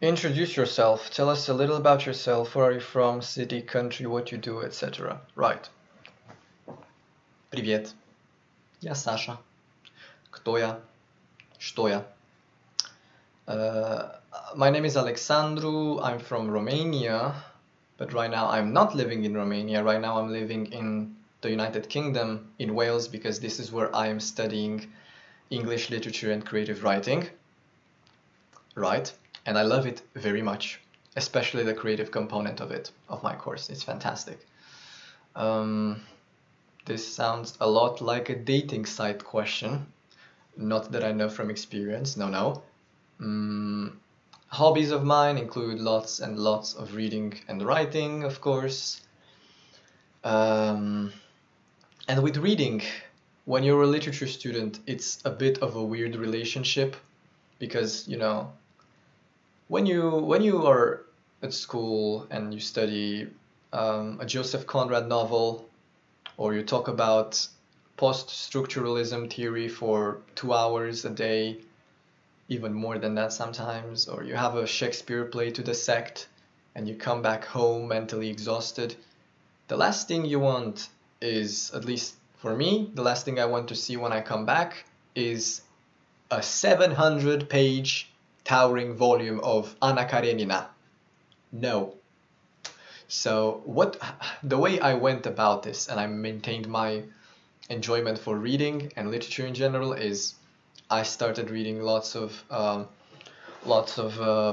Introduce yourself. Tell us a little about yourself. Where are you from, city, country, what you do, etc. Right. Привет. Я Саша. Кто я? Что я? My name is Alexandru. I'm from Romania, but right now I'm not living in Romania. Right now I'm living in the United Kingdom, in Wales, because this is where I am studying English literature and creative writing. Right. And I love it very much, especially the creative component of it, of my course. It's fantastic. This sounds a lot like a dating site question. Not that I know from experience, no. Hobbies of mine include lots and lots of reading and writing, of course. And with reading, when you're a literature student, it's a bit of a weird relationship because, you know, when you are at school and you study a Joseph Conrad novel, or you talk about post-structuralism theory for 2 hours a day, even more than that sometimes, or you have a Shakespeare play to dissect and you come back home mentally exhausted, the last thing you want is, at least for me, the last thing I want to see when I come back is a 700-page towering volume of Anna Karenina. No. So the way I went about this, and I maintained my enjoyment for reading and literature in general, is I started reading lots of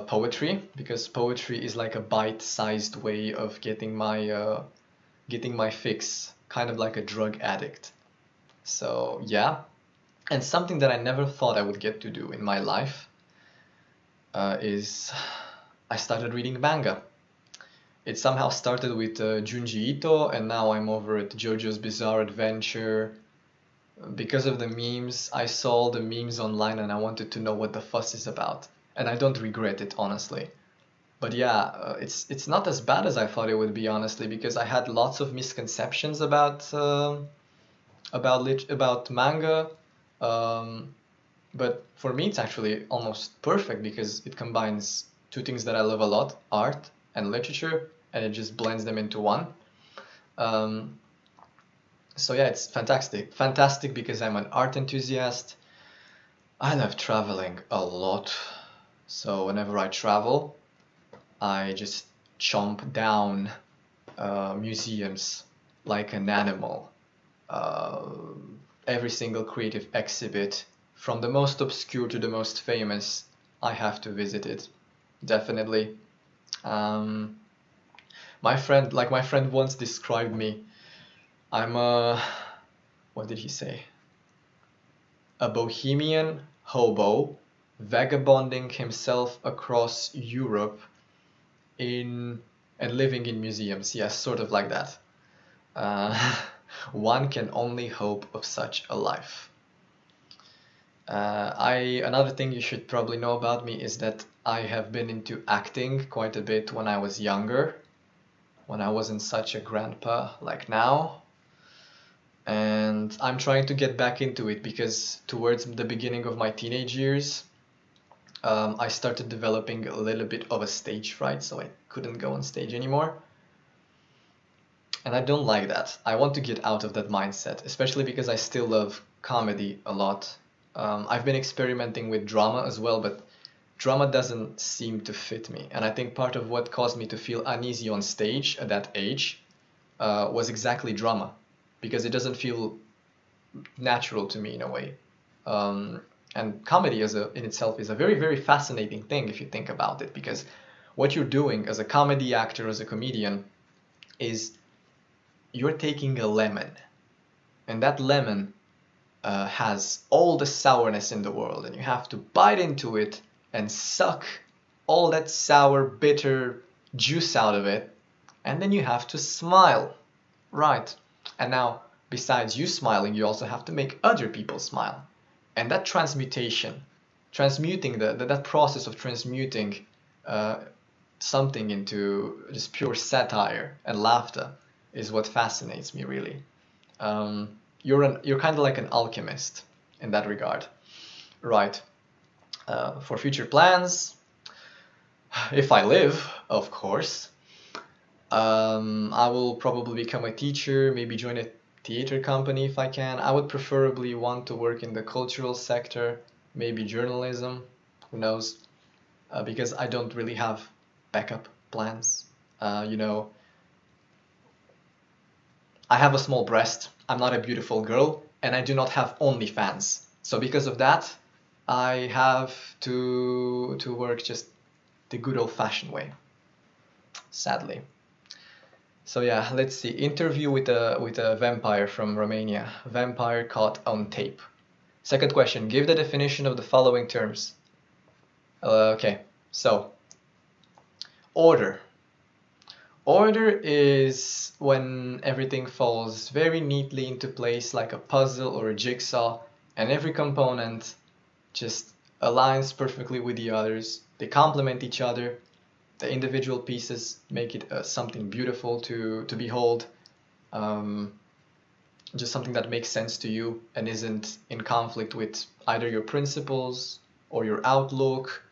poetry, because poetry is like a bite-sized way of getting my fix, kind of like a drug addict. So yeah, and something that I never thought I would get to do in my life is I started reading manga. It somehow started with Junji Ito, and now I'm over at JoJo's Bizarre Adventure. Because of the memes, I saw the memes online and I wanted to know what the fuss is about. And I don't regret it, honestly. But yeah, it's not as bad as I thought it would be, honestly, because I had lots of misconceptions about manga. But for me, it's actually almost perfect because it combines two things that I love a lot, art and literature, and it just blends them into one. So yeah, it's fantastic. Fantastic because I'm an art enthusiast. I love traveling a lot. So whenever I travel, I just chomp down museums like an animal. Every single creative exhibit, from the most obscure to the most famous, I have to visit it. Definitely. My friend once described me. I'm what did he say? A bohemian hobo vagabonding himself across Europe and living in museums. Yes, sort of like that. One can only hope of such a life. Another thing you should probably know about me is that I have been into acting quite a bit when I was younger, when I wasn't such a grandpa like now. And I'm trying to get back into it because towards the beginning of my teenage years, I started developing a little bit of a stage fright, so I couldn't go on stage anymore. And I don't like that. I want to get out of that mindset, especially because I still love comedy a lot. I've been experimenting with drama as well, but drama doesn't seem to fit me. And I think part of what caused me to feel uneasy on stage at that age was exactly drama, because it doesn't feel natural to me in a way. And comedy in itself is a very, very fascinating thing if you think about it, because what you're doing as a comedy actor, as a comedian, is you're taking a lemon, and that lemon has all the sourness in the world, and you have to bite into it and suck all that sour, bitter juice out of it, and then you have to smile, right? And now, besides you smiling, you also have to make other people smile. And that transmuting that process of transmuting something into just pure satire and laughter is what fascinates me, really. You're kind of like an alchemist in that regard, right? For future plans, If I live, of course. I will probably become a teacher, maybe join a theater company if I can. I would preferably want to work in the cultural sector, maybe journalism, who knows, because I don't really have backup plans. You know, I have a small breast, I'm not a beautiful girl, and I do not have OnlyFans. So because of that, I have to work just the good old-fashioned way, sadly. So yeah, let's see. Interview with a vampire from Romania. Vampire caught on tape. Second question. Give the definition of the following terms. Okay, so order. Order is when everything falls very neatly into place like a puzzle or a jigsaw, and every component just aligns perfectly with the others. They complement each other. The individual pieces make it something beautiful to behold, just something that makes sense to you and isn't in conflict with either your principles or your outlook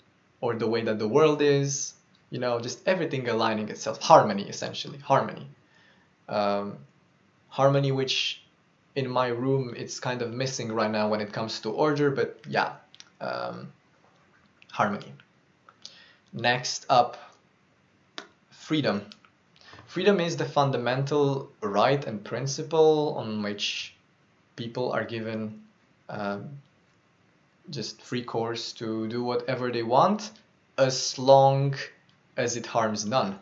or the way that the world is, you know, just everything aligning itself. Harmony, essentially, harmony. Harmony, which in my room it's kind of missing right now when it comes to order, but yeah, harmony. Next up, freedom. Freedom is the fundamental right and principle on which people are given just free course to do whatever they want, as long as it harms none,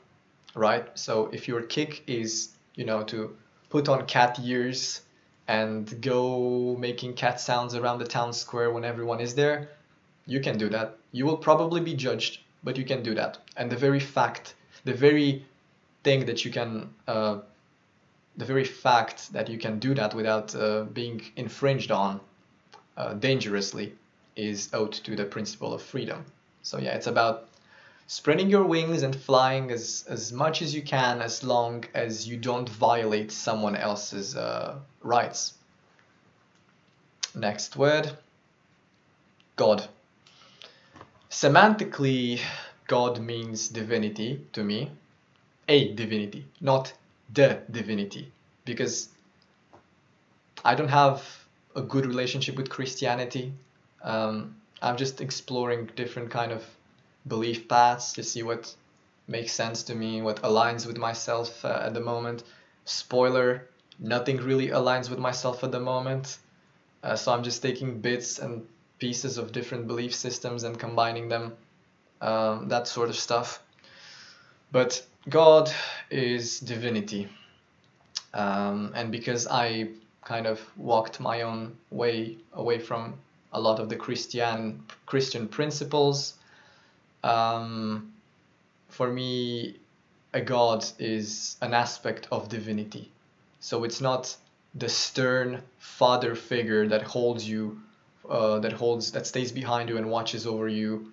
right? So if your kick is, you know, to put on cat ears and go making cat sounds around the town square when everyone is there, you can do that. You will probably be judged, but you can do that. And the very thing that you can, the very fact that you can do that without being infringed on dangerously is owed to the principle of freedom. So yeah, it's about spreading your wings and flying as much as you can, as long as you don't violate someone else's rights. Next word, God. Semantically, God means divinity to me. A divinity, not the divinity, because I don't have a good relationship with Christianity. I'm just exploring different kind of belief paths to see what makes sense to me, what aligns with myself at the moment. Spoiler, nothing really aligns with myself at the moment. So I'm just taking bits and pieces of different belief systems and combining them, that sort of stuff. But God is divinity. And because I kind of walked my own way away from a lot of the Christian principles, for me, a God is an aspect of divinity. So it's not the stern father figure that holds you, that stays behind you and watches over you,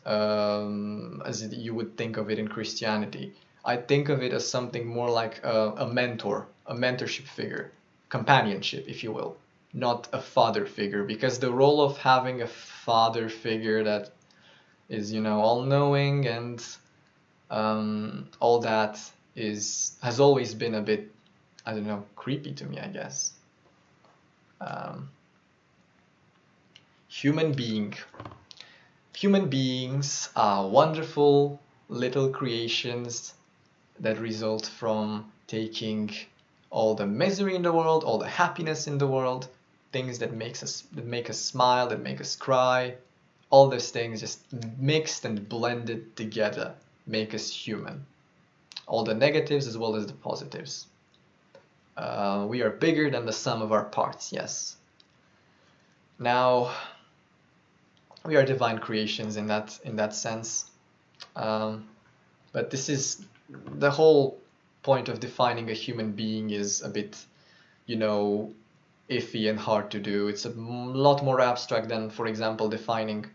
as you would think of it in Christianity. I think of it as something more like a mentor, a mentorship figure, companionship, if you will, not a father figure, because the role of having a father figure that is, you know, all-knowing and all that has always been a bit, I don't know, creepy to me, I guess. Human being. Human beings are wonderful little creations that result from taking all the misery in the world, all the happiness in the world, things that make us smile, that make us cry, all those things just mixed and blended together make us human. All the negatives as well as the positives. We are bigger than the sum of our parts, yes. Now, we are divine creations in that sense. But this is the whole point of defining a human being is a bit, you know, iffy and hard to do. It's a lot more abstract than, for example, defining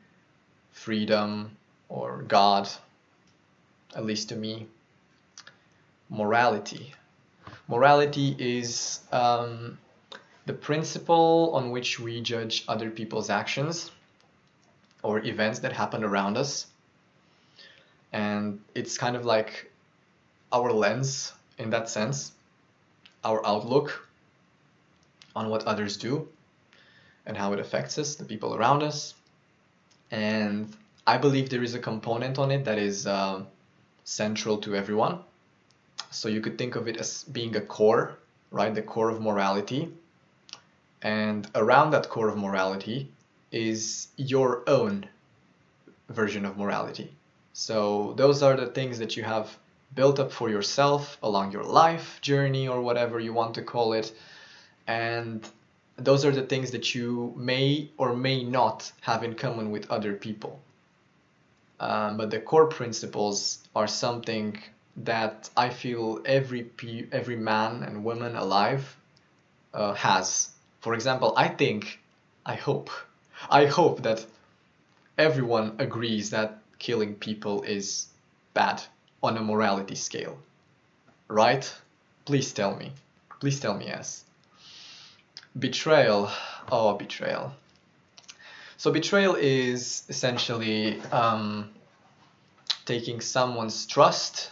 freedom or God, at least to me. Morality. Morality is the principle on which we judge other people's actions or events that happen around us. And it's kind of like our lens in that sense, our outlook on what others do and how it affects us, the people around us. And I believe there is a component on it that is central to everyone. So you could think of it as being a core, right? The core of morality. And around that core of morality is your own version of morality. So those are the things that you have built up for yourself along your life journey, or whatever you want to call it. And those are the things that you may or may not have in common with other people. But the core principles are something that I feel every man and woman alive has. For example, I hope that everyone agrees that killing people is bad on a morality scale, right? Please tell me yes. Betrayal. Oh, betrayal. So betrayal is essentially taking someone's trust,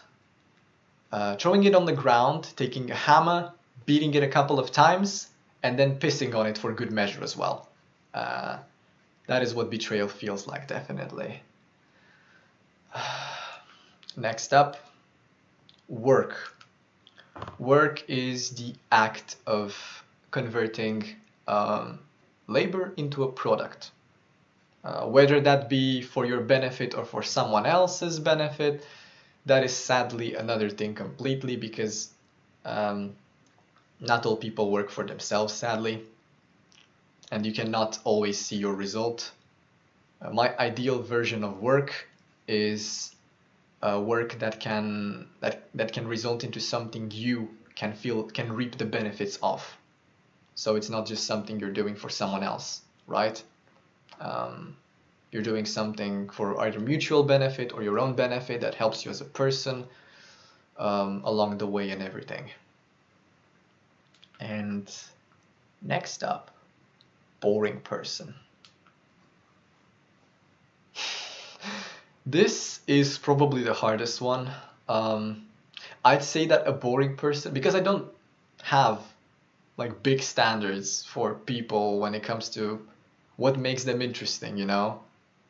throwing it on the ground, taking a hammer, beating it a couple of times, and then pissing on it for good measure as well. That is what betrayal feels like, definitely. Next up, work. Work is the act of converting labor into a product. Whether that be for your benefit or for someone else's benefit, that is sadly another thing completely, because not all people work for themselves, sadly, and you cannot always see your result. My ideal version of work is work that can result into something you can reap the benefits of. So it's not just something you're doing for someone else, right? You're doing something for either mutual benefit or your own benefit that helps you as a person along the way and everything. And next up, boring person. This is probably the hardest one. I'd say that a boring person, because I don't have like big standards for people when it comes to what makes them interesting, you know,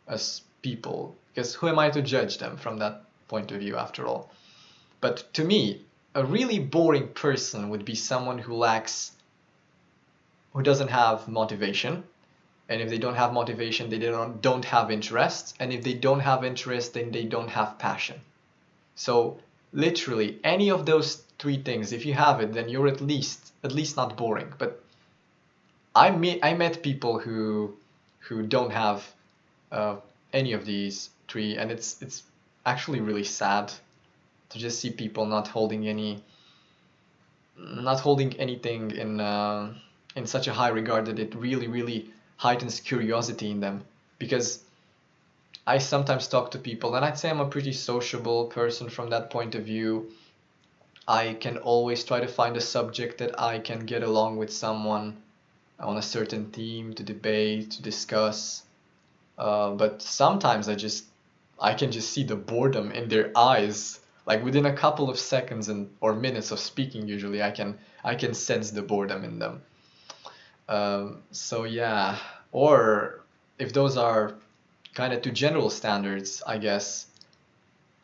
as people, because who am I to judge them from that point of view after all? But to me, a really boring person would be someone who doesn't have motivation. And if they don't have motivation, they don't have interest. And if they don't have interest, then they don't have passion. So literally any of those three things, if you have it, then you're at least not boring. But I met people who don't have any of these three, and it's actually really sad to just see people not holding anything in such a high regard that it really heightens curiosity in them. Because I sometimes talk to people, and I'd say I'm a pretty sociable person from that point of view. I can always try to find a subject that I can get along with someone on a certain theme to debate, to discuss. But sometimes I can just see the boredom in their eyes. Like within a couple of seconds or minutes of speaking, usually I can sense the boredom in them. So yeah, or if those are kind of to general standards, I guess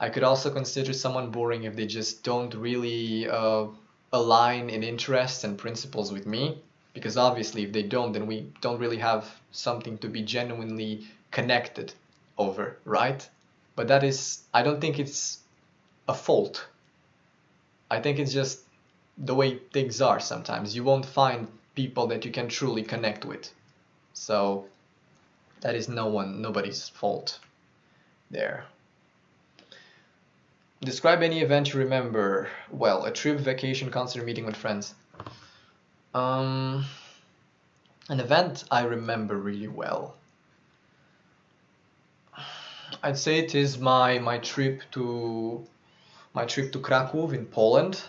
I could also consider someone boring if they just don't really align in interests and principles with me. Because obviously if they don't, then we don't really have something to be genuinely connected over, right? But I don't think it's a fault. I think it's just the way things are sometimes. You won't find people that you can truly connect with. So that is nobody's fault there. Describe any event you remember well. A trip, vacation, concert, meeting with friends. An event I remember really well. I'd say it is my trip to Kraków in Poland.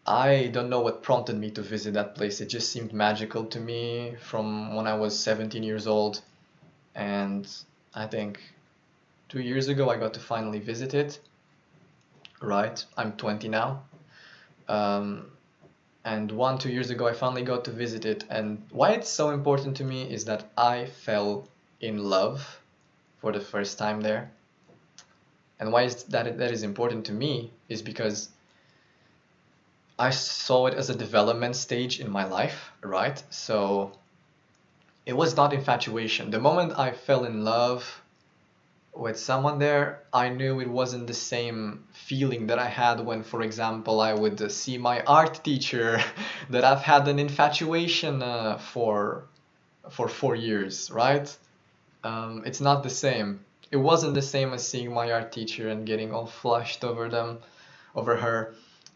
I don't know what prompted me to visit that place. It just seemed magical to me from when I was 17 years old. And I think 2 years ago I got to finally visit it, right? I'm 20 now. And 2 years ago I finally got to visit it, and why it's so important to me is that I fell in love for the first time there. And why is that is important to me is because I saw it as a development stage in my life, right? So it was not infatuation. The moment I fell in love with someone there, I knew it wasn't the same feeling that I had when, for example, I would see my art teacher that I've had an infatuation for 4 years, right? It's not the same. It wasn't the same as seeing my art teacher and getting all flushed over her.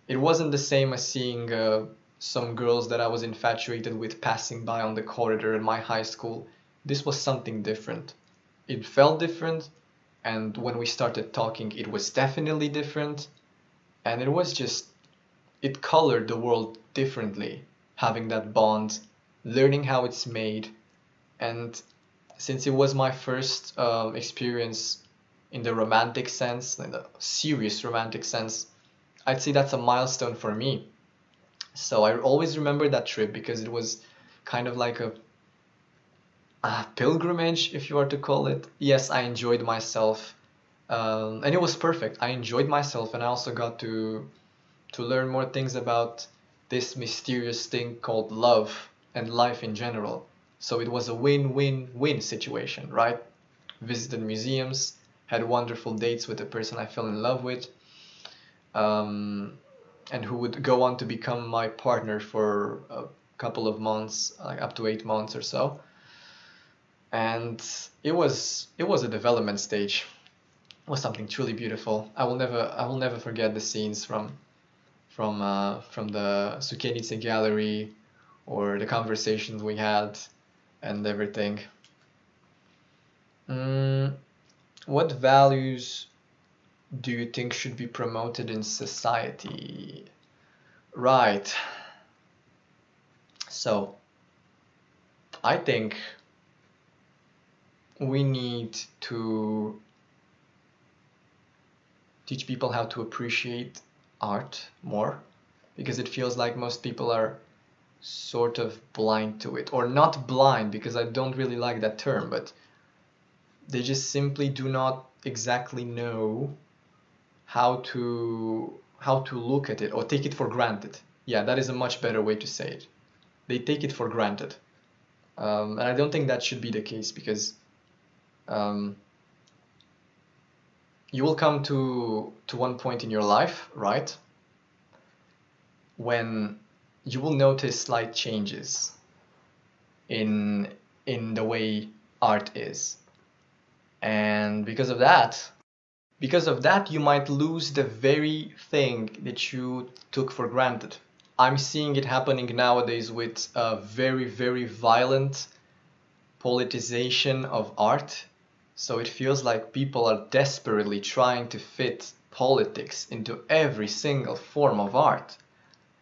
It wasn't the same as seeing some girls that I was infatuated with passing by on the corridor in my high school. This was something different. It felt different, and when we started talking, it was definitely different. And it colored the world differently, having that bond, learning how it's made. And since it was my first experience in the romantic sense, in the serious romantic sense, I'd say that's a milestone for me. So I always remember that trip because it was kind of like a pilgrimage, if you were to call it. Yes, I enjoyed myself, and it was perfect. I enjoyed myself, and I also got to learn more things about this mysterious thing called love and life in general. So it was a win-win-win situation, right? Visited museums, had wonderful dates with the person I fell in love with, and who would go on to become my partner for a couple of months, like up to 8 months or so. And it was a development stage. It was something truly beautiful. I will never forget the scenes from the Socionics gallery, or the conversations we had and everything. What values do you think should be promoted in society? Right. So, I think we need to teach people how to appreciate art more, because it feels like most people are sort of blind to it, or not blind, because I don't really like that term, but they just simply do not exactly know how to look at it, or take it for granted. Yeah, that is a much better way to say it. They take it for granted, and I don't think that should be the case, because you will come to one point in your life, right, when you will notice slight changes in the way art is. And because of that, you might lose the very thing that you took for granted. I'm seeing it happening nowadays with a very, very violent politicization of art. So it feels like people are desperately trying to fit politics into every single form of art.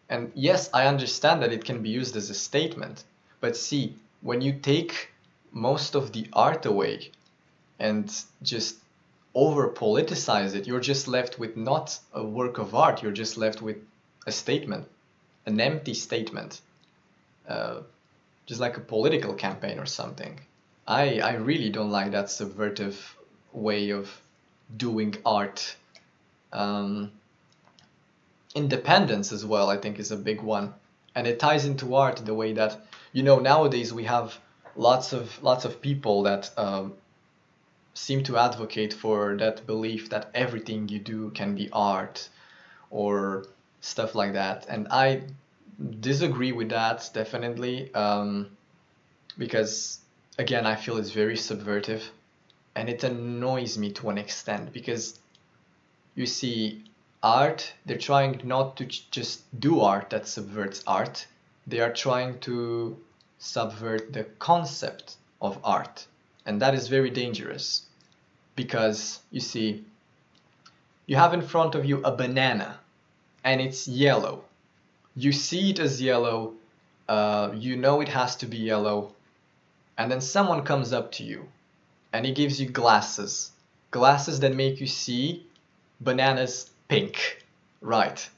And yes, I understand that it can be used as a statement, but see, when you take most of the art away and just over politicize it, you're just left with not a work of art, you're just left with a statement, an empty statement, just like a political campaign or something. I really don't like that subversive way of doing art. Independence as well, I think, is a big one, and it ties into art the way that, nowadays we have lots of people that seem to advocate for that belief that everything you do can be art or stuff like that, and I disagree with that definitely, because again, I feel it's very subversive, and it annoys me to an extent, because you see, art, they're trying not to just do art that subverts art, they are trying to subvert the concept of art, and that is very dangerous, because you see, you have in front of you a banana and it's yellow. You see it as yellow, you know it has to be yellow, and then someone comes up to you and he gives you glasses glasses that make you see bananas pink, right?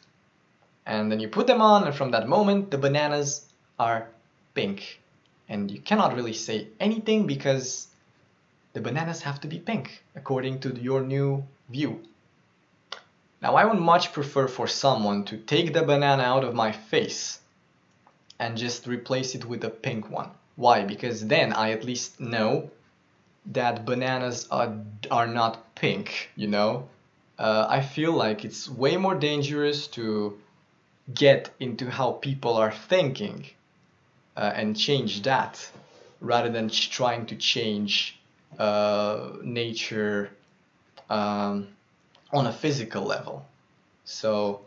And then you put them on, and from that moment the bananas are pink, and you cannot really say anything because the bananas have to be pink according to your new view. Now I would much prefer for someone to take the banana out of my face and just replace it with a pink one. Why? Because then I at least know that bananas are not pink, you know? I feel like it's way more dangerous to get into how people are thinking and change that rather than trying to change nature on a physical level. So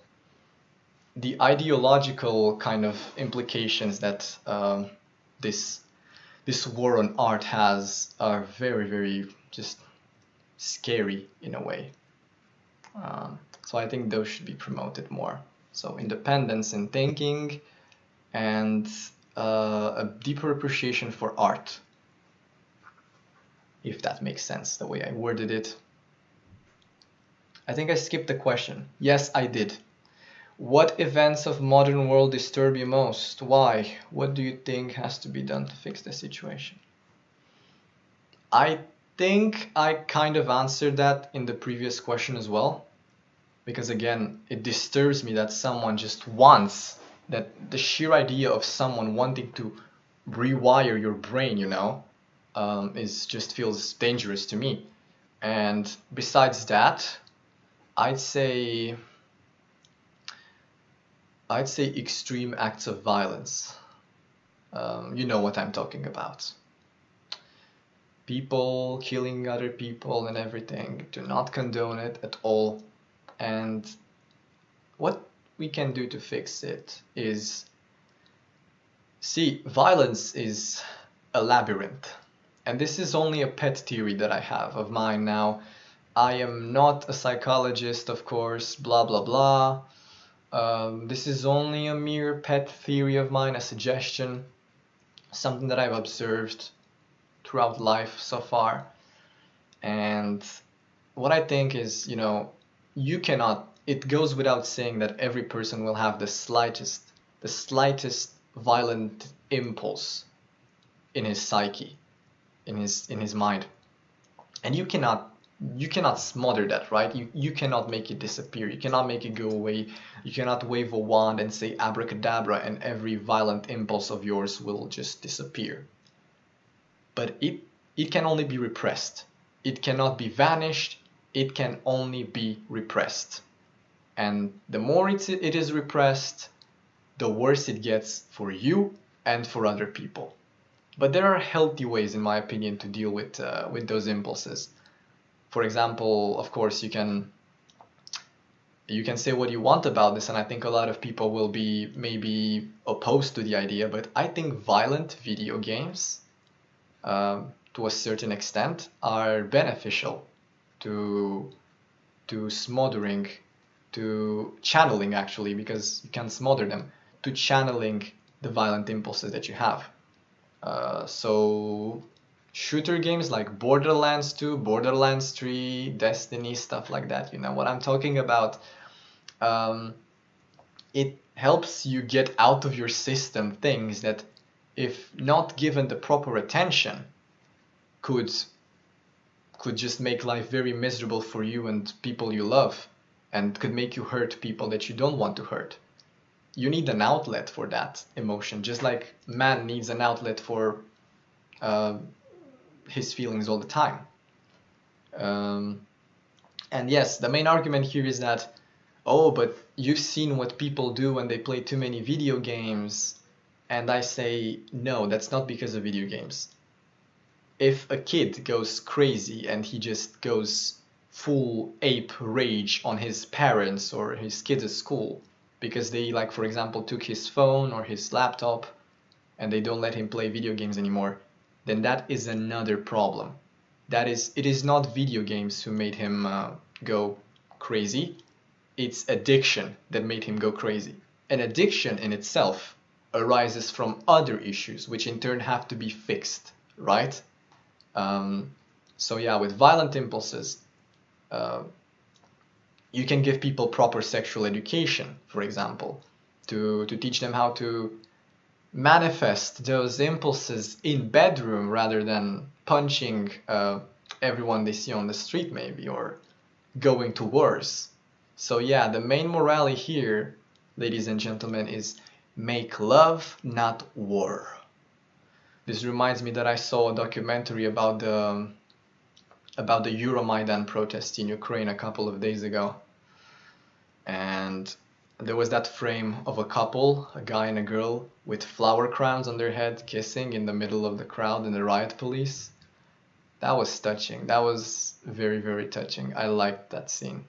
the ideological kind of implications that this war on art has are very, very just scary in a way. So I think those should be promoted more. So independence in thinking and a deeper appreciation for art, if that makes sense, the way I worded it. I think I skipped the question. Yes, I did. What events of modern world disturb you most? Why? What do you think has to be done to fix the situation? I think I kind of answered that in the previous question as well. Because again, it disturbs me that someone just wants, that the sheer idea of someone wanting to rewire your brain, you know, just feels dangerous to me. And besides that, I'd say extreme acts of violence. You know what I'm talking about. People killing other people and everything. Do not condone it at all. And what we can do to fix it is, see, violence is a labyrinth. And this is only a pet theory that I have of mine now. I am not a psychologist, of course, blah, blah, blah. This is only a mere pet theory of mine, a suggestion, something that I've observed throughout life so far. And what I think is, you know, you cannot, it goes without saying that every person will have the slightest violent impulse in his psyche, in his mind. And you cannot smother that, right? You cannot make it disappear. You cannot make it go away. You cannot wave a wand and say abracadabra and every violent impulse of yours will just disappear. But it can only be repressed. It cannot be vanished. It can only be repressed. And the more it is repressed, the worse it gets for you and for other people. But there are healthy ways, in my opinion, to deal with those impulses. For example, of course, you can say what you want about this, and I think a lot of people will be maybe opposed to the idea, but I think violent video games, to a certain extent, are beneficial to smothering, to channeling actually, because you can smother them, to channeling the violent impulses that you have. So shooter games like Borderlands 2, Borderlands 3, Destiny, stuff like that, you know what I'm talking about. It helps you get out of your system things that, if not given the proper attention, could just make life very miserable for you and people you love, and could make you hurt people that you don't want to hurt. You need an outlet for that emotion, just like man needs an outlet for his feelings all the time. And yes, the main argument here is that, oh, but you've seen what people do when they play too many video games. And I say, no, that's not because of video games. If a kid goes crazy and he just goes full ape rage on his parents or his kids at school because they, like, for example, took his phone or his laptop and they don't let him play video games anymore, then that is another problem. It is not video games who made him go crazy. It's addiction that made him go crazy. And addiction in itself arises from other issues, which in turn have to be fixed, right? So yeah, with violent impulses, you can give people proper sexual education, for example, to teach them how to manifest those impulses in bedroom rather than punching everyone they see on the street, maybe, or going to wars. So yeah, the main morale here, ladies and gentlemen, is make love, not war. This reminds me that I saw a documentary about the Euromaidan protests in Ukraine a couple of days ago. And there was that frame of a couple, a guy and a girl, with flower crowns on their head, kissing in the middle of the crowd and the riot police. That was touching. That was very, very touching. I liked that scene.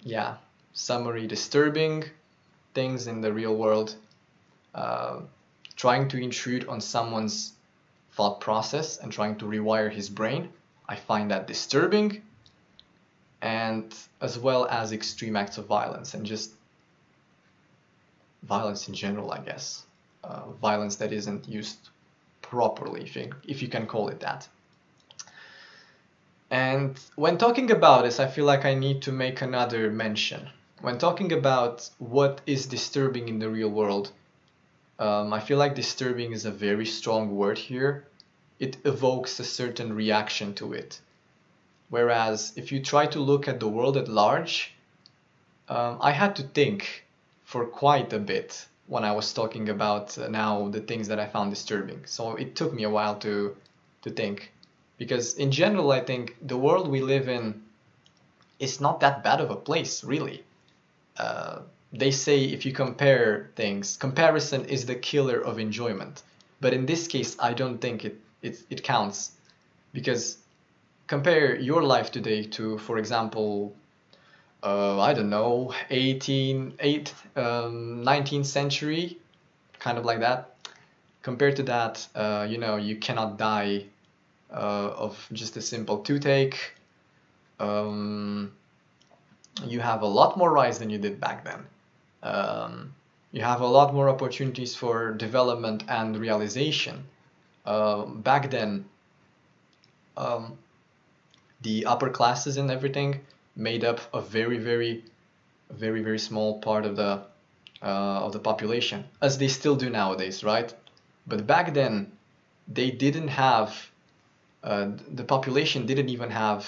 Yeah, summary: disturbing things in the real world, trying to intrude on someone's thought process and trying to rewire his brain. I find that disturbing, and as well as extreme acts of violence and just violence in general, I guess. Violence that isn't used properly, if you can call it that. And when talking about this, I feel like I need to make another mention. When talking about what is disturbing in the real world, I feel like disturbing is a very strong word here. It evokes a certain reaction to it. Whereas if you try to look at the world at large, I had to think for quite a bit when I was talking about now the things that I found disturbing. So it took me a while to think. Because in general, I think the world we live in is not that bad of a place, really. They say if you compare things, comparison is the killer of enjoyment. But in this case, I don't think it counts. Because compare your life today to, for example, I don't know, 19th century, kind of like that. Compared to that, you know, you cannot die of just a simple toothache. You have a lot more rights than you did back then. You have a lot more opportunities for development and realization. Back then, the upper classes and everything made up a very, very, very, very small part of the population, as they still do nowadays, right? But back then, they didn't have, the population didn't even have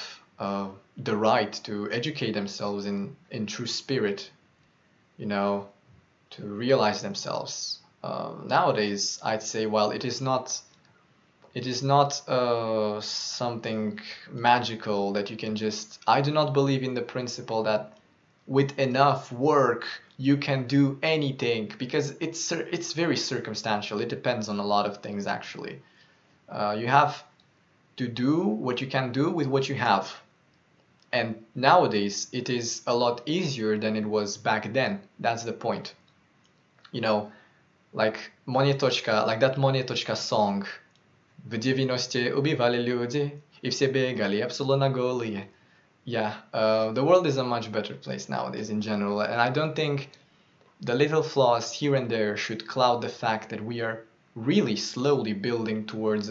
the right to educate themselves in true spirit, you know, to realize themselves. Nowadays, I'd say, well, it is not something magical that you can just, I do not believe in the principle that with enough work you can do anything, because it's very circumstantial. It depends on a lot of things, actually. You have to do what you can do with what you have. And nowadays it is a lot easier than it was back then. That's the point. You know, like Monetochka, like that Monetochka song. В 90-те убивали люди, и все бегали, абсолютно голые. Yeah, the world is a much better place nowadays in general, and I don't think the little flaws here and there should cloud the fact that we are really slowly building towards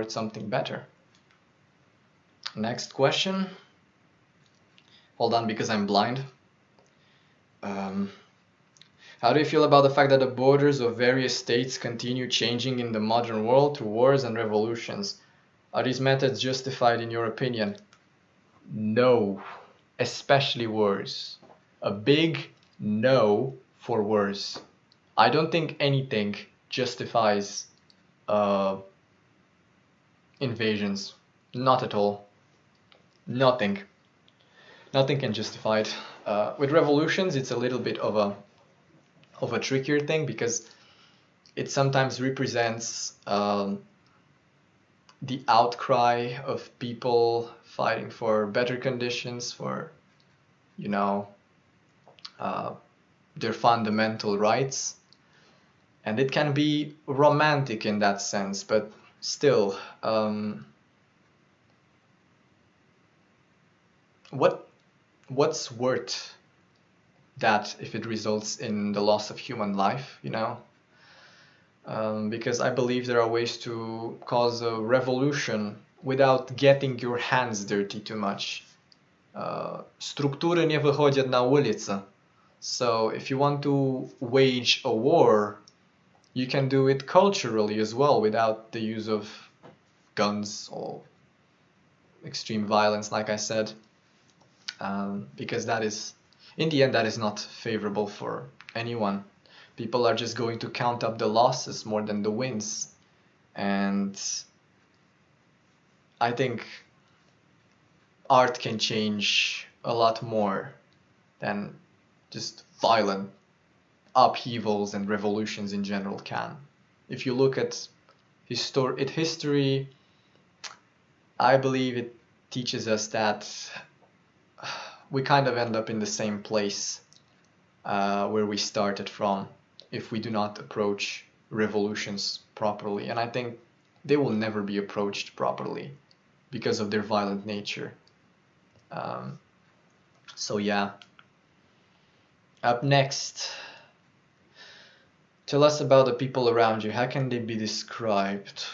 something better. Next question. Hold on, because I'm blind. How do you feel about the fact that the borders of various states continue changing in the modern world through wars and revolutions? Are these methods justified in your opinion? No, especially wars. A big no for wars. I don't think anything justifies invasions. Not at all. Nothing. Nothing can justify it. With revolutions, it's a little bit of a trickier thing, because it sometimes represents the outcry of people fighting for better conditions, for, you know, their fundamental rights. And it can be romantic in that sense, but still, what's worth that if it results in the loss of human life, you know? Because I believe there are ways to cause a revolution without getting your hands dirty too much. Структуры не выходят на улицу. So if you want to wage a war, you can do it culturally as well without the use of guns or extreme violence, like I said, because that is, in the end, that is not favorable for anyone. People are just going to count up the losses more than the wins. And I think art can change a lot more than just violent upheavals and revolutions in general can. If you look at history, I believe it teaches us that we kind of end up in the same place where we started from if we do not approach revolutions properly. And I think they will never be approached properly because of their violent nature. So yeah. Up next, tell us about the people around you. How can they be described?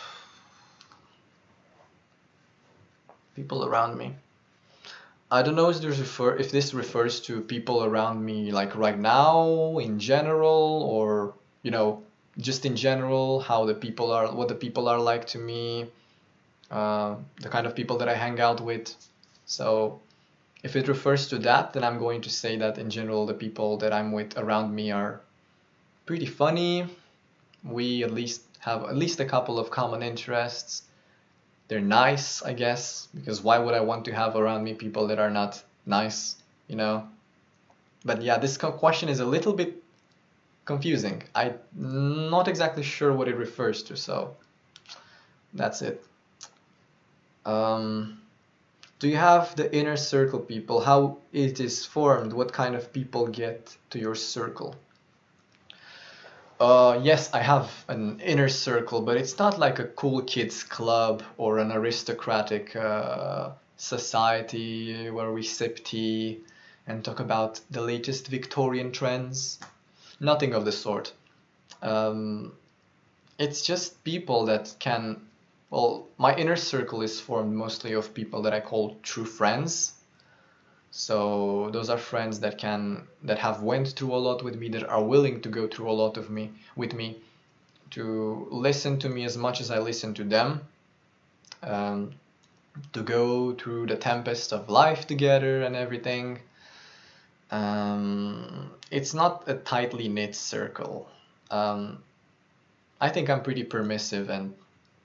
People around me. I don't know if this refers to people around me like right now in general, or just in general, how the people are, what the people are like to me, the kind of people that I hang out with. So if it refers to that, then I'm going to say that in general the people that I'm with around me are pretty funny. We at least have at least a couple of common interests. They're nice, I guess, because why would I want to have around me people that are not nice, But yeah, this question is a little bit confusing. I'm not exactly sure what it refers to, so that's it. Do you have the inner circle people? How it is formed? What kind of people get to your circle? Yes, I have an inner circle, but it's not like a cool kids club or an aristocratic society where we sip tea and talk about the latest Victorian trends. Nothing of the sort. It's just people that can, well, my inner circle is formed mostly of people that I call true friends. So those are friends that have went through a lot with me, that are willing to go through a lot with me, to listen to me as much as I listen to them, to go through the tempest of life together and everything. It's not a tightly knit circle. I think I'm pretty permissive and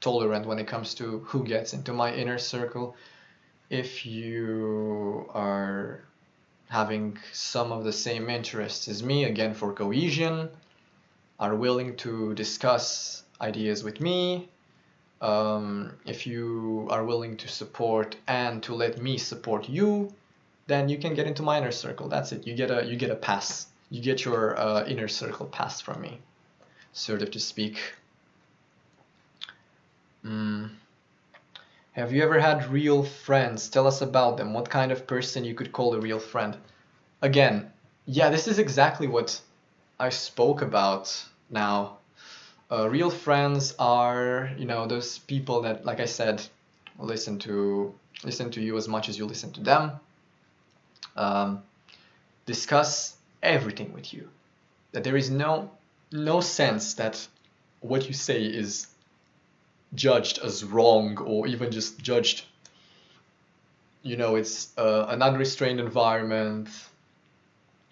tolerant when it comes to who gets into my inner circle. If you are having some of the same interests as me, again for cohesion, are willing to discuss ideas with me, if you are willing to support and to let me support you, then you can get into my inner circle. That's it. You get a pass. You get your inner circle pass from me, sort of to speak. Have you ever had real friends? Tell us about them. What kind of person you could call a real friend? Again, yeah, this is exactly what I spoke about now. Real friends are, those people that, like I said, listen to you as much as you listen to them. Discuss everything with you. That there is no sense that what you say is judged as wrong, or even just judged, it's an unrestrained environment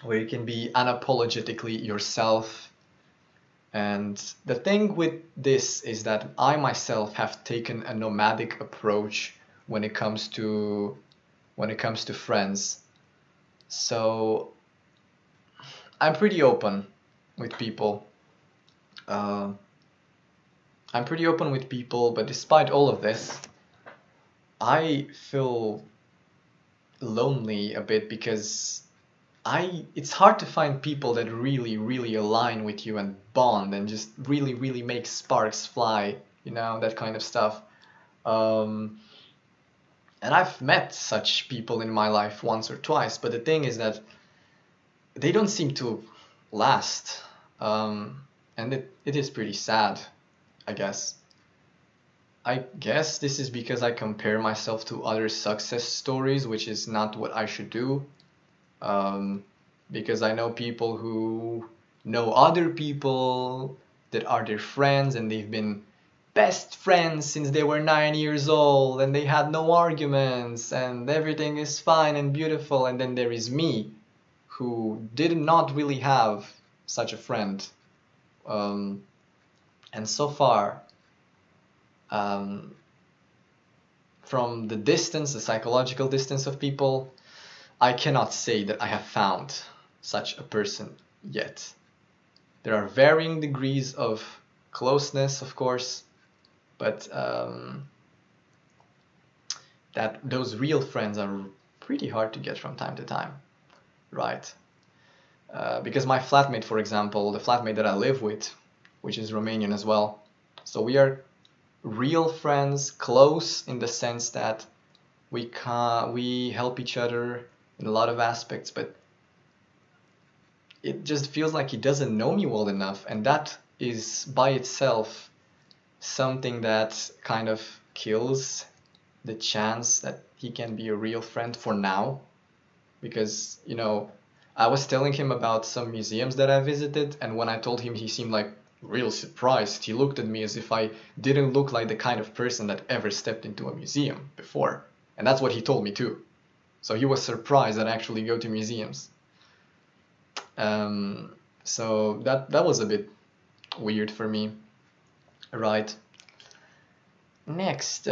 where you can be unapologetically yourself. And the thing with this is that I myself have taken a nomadic approach when it comes to friends. So I'm pretty open with people. But despite all of this, I feel lonely a bit because it's hard to find people that really, really align with you and bond and just really, really make sparks fly, that kind of stuff. And I've met such people in my life once or twice, but the thing is that they don't seem to last. And it is pretty sad, I guess. I guess this is because I compare myself to other success stories, which is not what I should do. Because I know people who know other people that are their friends, and they've been best friends since they were 9 years old, and they had no arguments, and everything is fine and beautiful. And then there is me, who did not really have such a friend. And so far, from the distance, the psychological distance of people, I cannot say that I have found such a person yet. There are varying degrees of closeness, of course, but that those real friends are pretty hard to get from time to time, right? Because my flatmate, for example, the flatmate that I live with, which is Romanian as well, so we are real friends, close in the sense that we help each other in a lot of aspects, but it just feels like he doesn't know me well enough, and that is by itself something that kind of kills the chance that he can be a real friend for now. Because, you know, I was telling him about some museums that I visited, and when I told him, he seemed like real surprised. He looked at me as if I didn't look like the kind of person that ever stepped into a museum before. And that's what he told me too. So he was surprised that I actually go to museums. So that was a bit weird for me. Right. Next.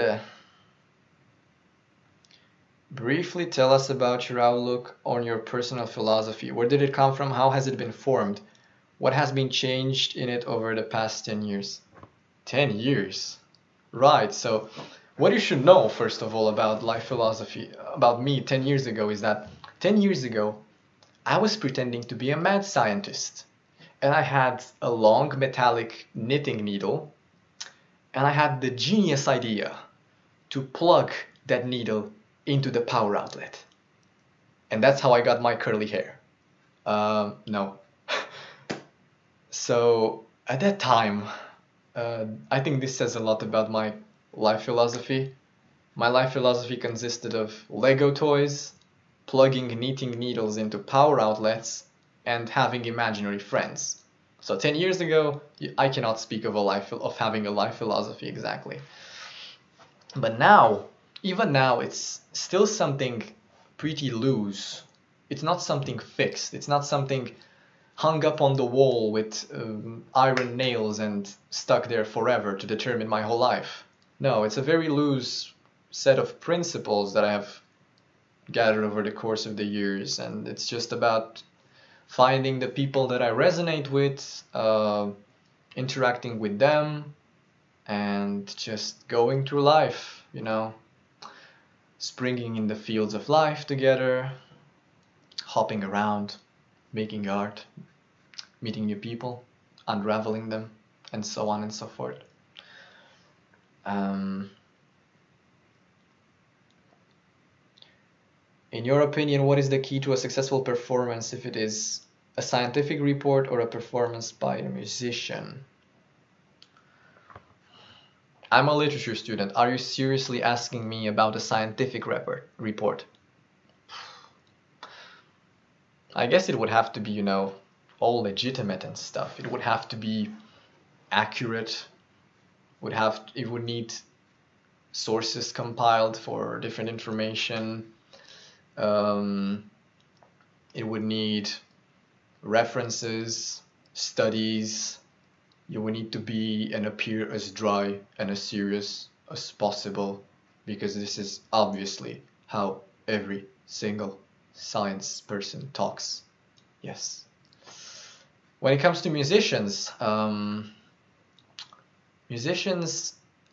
Briefly tell us about your outlook on your personal philosophy. Where did it come from? How has it been formed? What has been changed in it over the past 10 years? 10 years? Right, so what you should know, first of all, about life philosophy, about me 10 years ago, is that 10 years ago, I was pretending to be a mad scientist. And I had a long metallic knitting needle, and I had the genius idea to plug that needle into the power outlet. And that's how I got my curly hair. No. So at that time, I think this says a lot about my life philosophy. My life philosophy consisted of Lego toys, plugging knitting needles into power outlets, and having imaginary friends. So 10 years ago, I cannot speak of having a life philosophy exactly. But now, even now, it's still something pretty loose. It's not something fixed. It's not something hung up on the wall with iron nails and stuck there forever to determine my whole life. No, it's a very loose set of principles that I have gathered over the course of the years, and it's just about finding the people that I resonate with, interacting with them, and just going through life, you know, springing in the fields of life together, hopping around, making art, meeting new people, unraveling them, and so on and so forth. In your opinion, what is the key to a successful performance, if it is a scientific report or a performance by a musician? I'm a literature student. Are you seriously asking me about a scientific report? I guess it would have to be, you know, all legitimate and stuff. It would have to be accurate. It would need sources compiled for different information. It would need references, studies. You would need to be and appear as dry and as serious as possible, because this is obviously how every single science person talks. Yes. When it comes to musicians,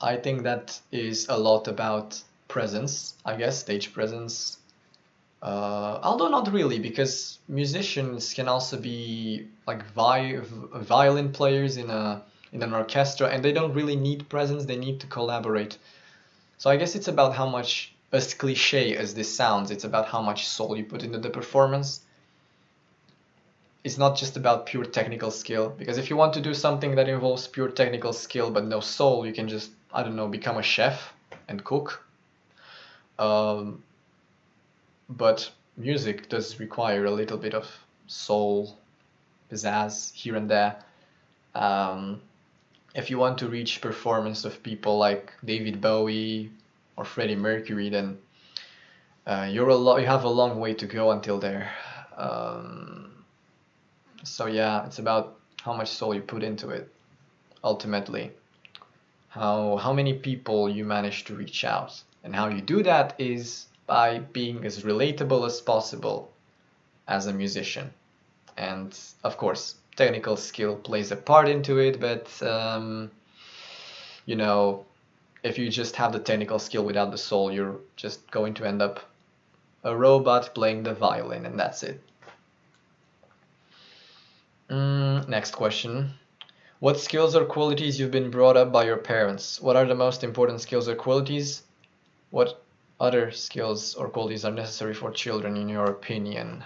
I think that is a lot about presence, I guess, stage presence. Although not really, because musicians can also be like violin players in an orchestra, and they don't really need presence, they need to collaborate. So I guess it's about how much, as cliche as this sounds, it's about how much soul you put into the performance. It's not just about pure technical skill, because if you want to do something that involves pure technical skill but no soul, you can just I don't know, become a chef and cook. But music does require a little bit of soul, pizzazz here and there. If you want to reach performance of people like David Bowie or Freddie Mercury, then you have a long way to go until there. So yeah, it's about how much soul you put into it, ultimately. How many people you manage to reach out. And how you do that is by being as relatable as possible as a musician. And of course, technical skill plays a part into it, but you know, if you just have the technical skill without the soul, you're just going to end up a robot playing the violin, and that's it. Next question. What skills or qualities you've been brought up by your parents? What are the most important skills or qualities? What other skills or qualities are necessary for children in your opinion?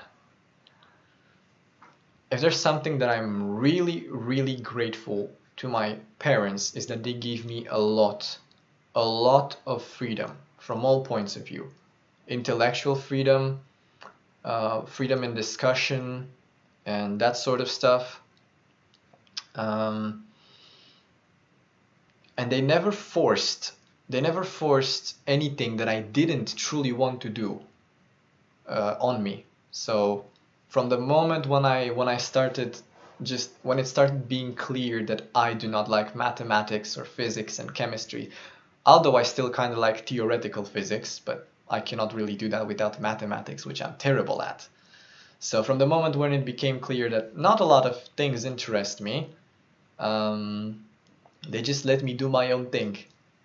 If there's something that I'm really, really grateful to my parents, is that they gave me a lot of freedom from all points of view. Intellectual freedom, freedom in discussion, and that sort of stuff. And they never forced anything that I didn't truly want to do on me. So from the moment when it started being clear that I do not like mathematics or physics and chemistry, although I still kind of like theoretical physics, but I cannot really do that without mathematics, which I'm terrible at. So from the moment when it became clear that not a lot of things interest me, they just let me do my own thing.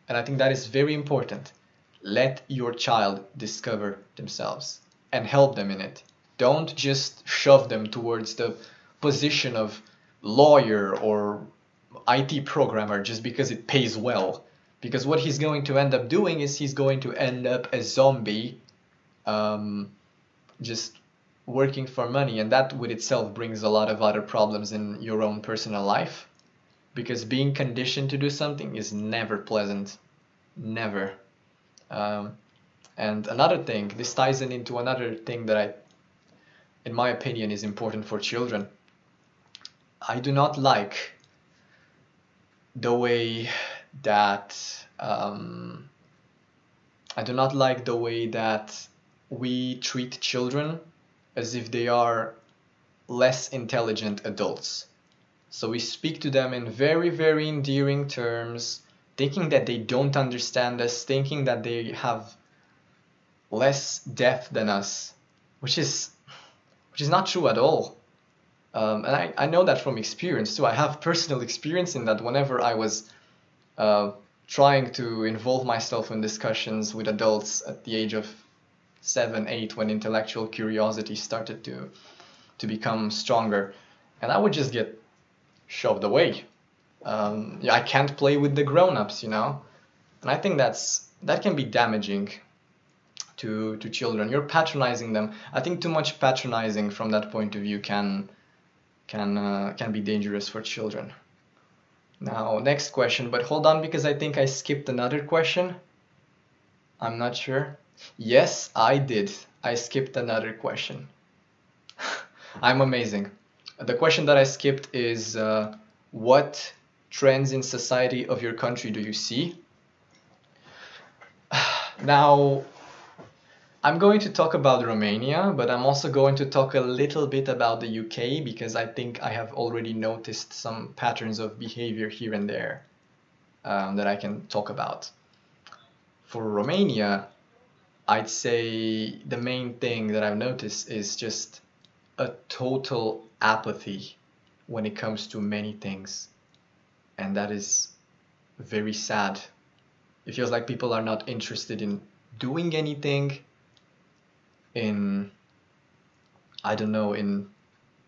And I think that is very important. Let your child discover themselves and help them in it. Don't just shove them towards the position of lawyer or IT programmer just because it pays well. Because what he's going to end up doing is he's going to end up a zombie, just working for money. And that with itself brings a lot of other problems in your own personal life. Because being conditioned to do something is never pleasant. Never. And another thing, this ties into another thing that in my opinion, is important for children. I do not like the way that we treat children as if they are less intelligent adults. So we speak to them in very, very endearing terms, thinking that they don't understand us, thinking that they have less depth than us, which is not true at all. And I know that from experience too. I have personal experience in that whenever I was trying to involve myself in discussions with adults at the age of 7, 8, when intellectual curiosity started to become stronger, and I would just get shoved away. I can't play with the grown-ups, and I think that can be damaging to children. You're patronizing them. I think too much patronizing from that point of view can be dangerous for children. Now, next question, but hold on, because I think I skipped another question. I'm not sure. Yes, I did. I skipped another question. I'm amazing. The question that I skipped is, what trends in society of your country do you see? Now, I'm going to talk about Romania, but I'm also going to talk a little bit about the UK, because I think I have already noticed some patterns of behavior here and there that I can talk about. For Romania, I'd say the main thing that I've noticed is just a total apathy when it comes to many things. And that is very sad. It feels like people are not interested in doing anything, in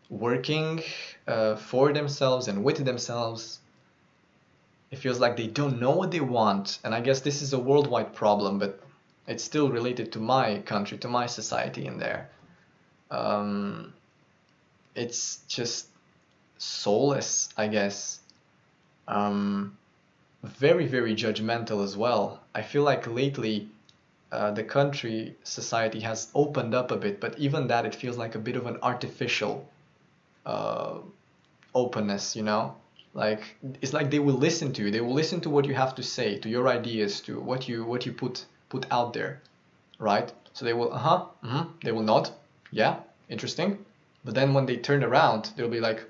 working for themselves and with themselves. It feels like they don't know what they want. And I guess this is a worldwide problem, but it's still related to my country, to my society in there. It's just soulless, I guess. very, very judgmental as well. I feel like lately the country, society has opened up a bit, but even that, it feels like a bit of an artificial openness, you know? Like, it's like they will listen to you. They will listen to what you have to say, to your ideas, to what you put out there, right? So they will, they will nod, yeah, interesting. But then when they turn around, they'll be like,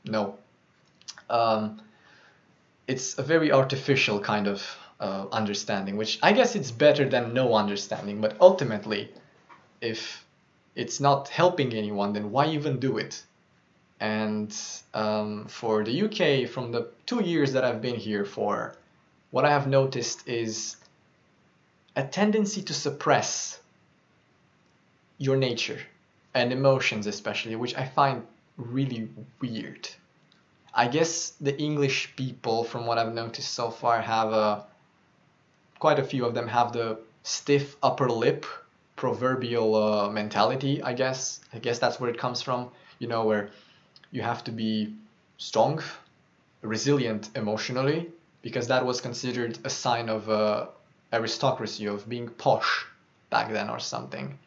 no. It's a very artificial kind of understanding, which I guess it's better than no understanding. But ultimately, if it's not helping anyone, then why even do it? And for the UK, from the 2 years that I've been here for, what I have noticed is a tendency to suppress your nature and emotions especially, which I find really weird. I guess the English people, from what I've noticed so far, have quite a few of them have the stiff upper lip proverbial mentality, I guess. I guess that's where it comes from, you know, where you have to be strong, resilient emotionally, because that was considered a sign of aristocracy, of being posh back then or something.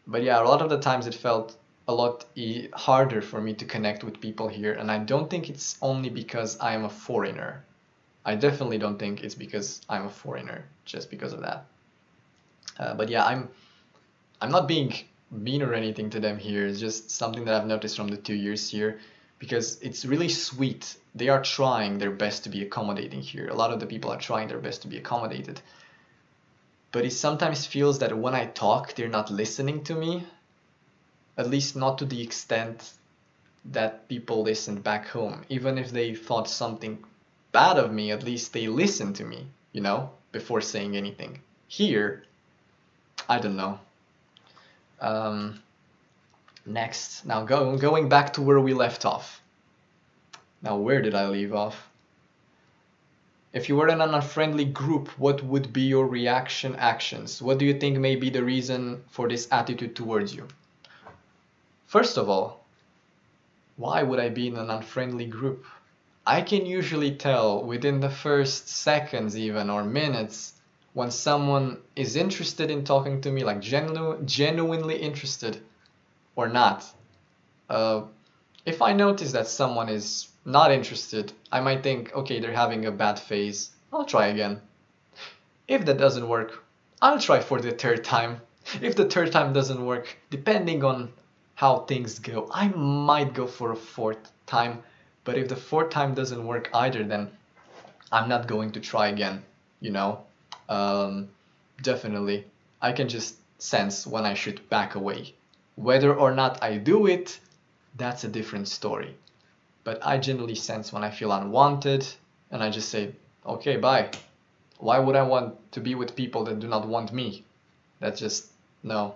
But yeah, a lot of the times it felt a lot harder for me to connect with people here, and I don't think it's only because I am a foreigner. I definitely don't think it's because I'm a foreigner, just because of that. But yeah, I'm not being mean or anything to them here. It's just something that I've noticed from the 2 years here, because it's really sweet. They are trying their best to be accommodating here. A lot of the people are trying their best to be accommodated. But it sometimes feels that when I talk, they're not listening to me. At least not to the extent that people listened back home. Even if they thought something bad of me, at least they listened to me, you know, before saying anything. Here, I don't know. Next, now going back to where we left off. Now, where did I leave off? If you were in an unfriendly group, what would be your reaction actions? What do you think may be the reason for this attitude towards you? First of all, why would I be in an unfriendly group? I can usually tell within the first seconds even, or minutes, when someone is interested in talking to me, like genuinely interested or not. If I notice that someone is not interested, I might think, okay, they're having a bad phase. I'll try again. If that doesn't work, I'll try for the third time. If the third time doesn't work, depending on how things go, I might go for a fourth time. But if the fourth time doesn't work either, then I'm not going to try again, you know? Definitely. I can just sense when I should back away. Whether or not I do it, that's a different story. But I generally sense when I feel unwanted, and I just say, okay, bye. Why would I want to be with people that do not want me? That's just, no.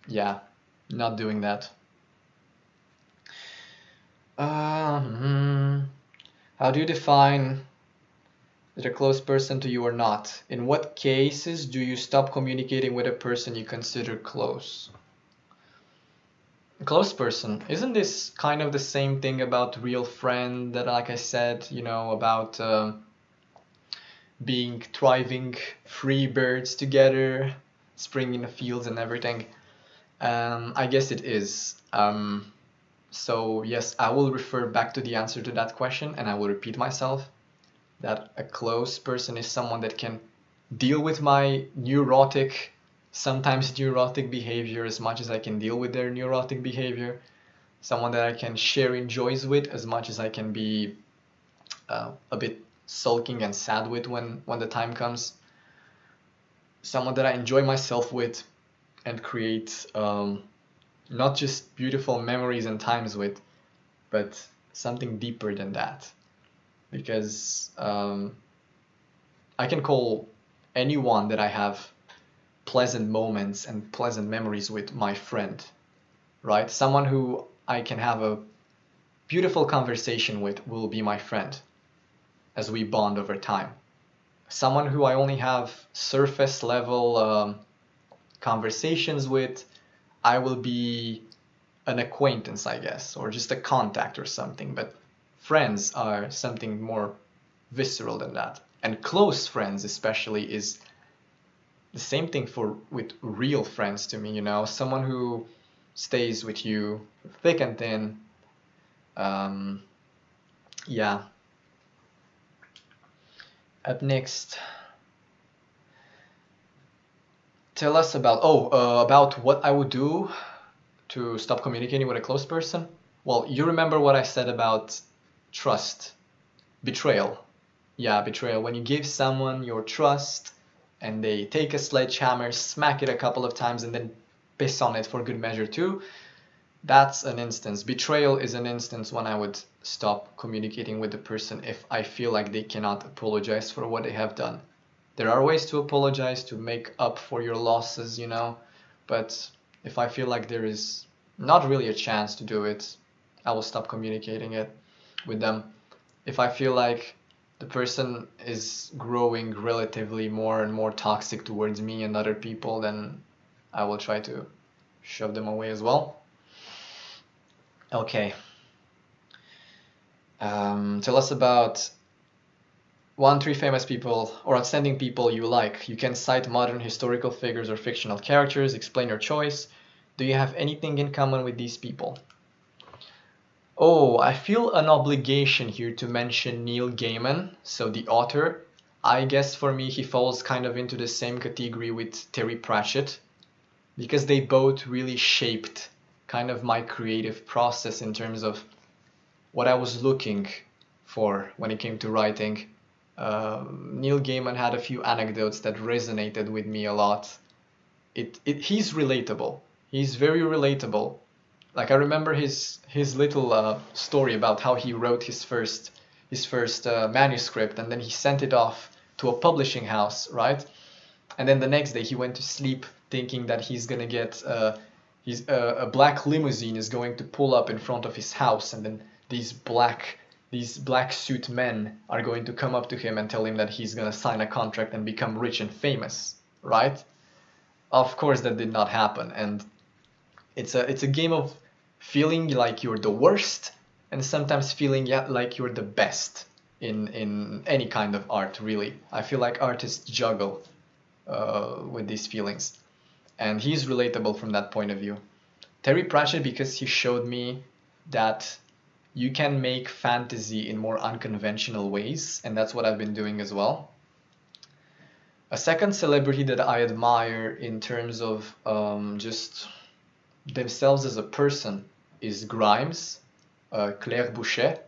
Yeah, not doing that. How do you define that a close person to you or not? In what cases do you stop communicating with a person you consider close? A close person, isn't this kind of the same thing about real friend that, like I said, you know, about being thriving free birds together, spring in the fields and everything? I guess it is. So yes, I will refer back to the answer to that question, and I will repeat myself that a close person is someone that can deal with my sometimes neurotic behavior as much as I can deal with their neurotic behavior. Someone that I can share in joys with as much as I can be a bit sulking and sad with when the time comes. Someone that I enjoy myself with and create not just beautiful memories and times with, but something deeper than that. Because I can call anyone that I have pleasant moments and pleasant memories with my friend, right? Someone who I can have a beautiful conversation with will be my friend as we bond over time. Someone who I only have surface level conversations with, I will be an acquaintance, I guess, or just a contact or something. But friends are something more visceral than that. And close friends especially is the same thing with real friends to me, you know, someone who stays with you thick and thin. Yeah. Up next, tell us about what I would do to stop communicating with a close person. Well, you remember what I said about trust, betrayal. Yeah, betrayal. When you give someone your trust and they take a sledgehammer, smack it a couple of times, and then piss on it for good measure too, that's an instance. Betrayal is an instance when I would stop communicating with the person if I feel like they cannot apologize for what they have done. There are ways to apologize, to make up for your losses, you know, but if I feel like there is not really a chance to do it, I will stop communicating it with them. If I feel like the person is growing relatively more and more toxic towards me and other people, then I will try to shove them away as well. Okay. Tell us about 3 famous people or outstanding people you like. You can cite modern historical figures or fictional characters. Explain your choice. Do you have anything in common with these people? Oh, I feel an obligation here to mention Neil Gaiman, so the author. I guess for me he falls kind of into the same category with Terry Pratchett, because they both really shaped kind of my creative process in terms of what I was looking for when it came to writing. Neil Gaiman had a few anecdotes that resonated with me a lot. He's relatable. He's very relatable. Like I remember his little story about how he wrote his first manuscript, and then he sent it off to a publishing house, right? And then the next day he went to sleep thinking that he's gonna get a black limousine is going to pull up in front of his house, and then these black suit men are going to come up to him and tell him that he's gonna sign a contract and become rich and famous, right? Of course that did not happen, and it's a game of feeling like you're the worst and sometimes feeling like you're the best in any kind of art, really. I feel like artists juggle with these feelings, and he's relatable from that point of view. Terry Pratchett, because he showed me that you can make fantasy in more unconventional ways, and that's what I've been doing as well. A second celebrity that I admire in terms of just themselves as a person is Grimes, Claire Boucher,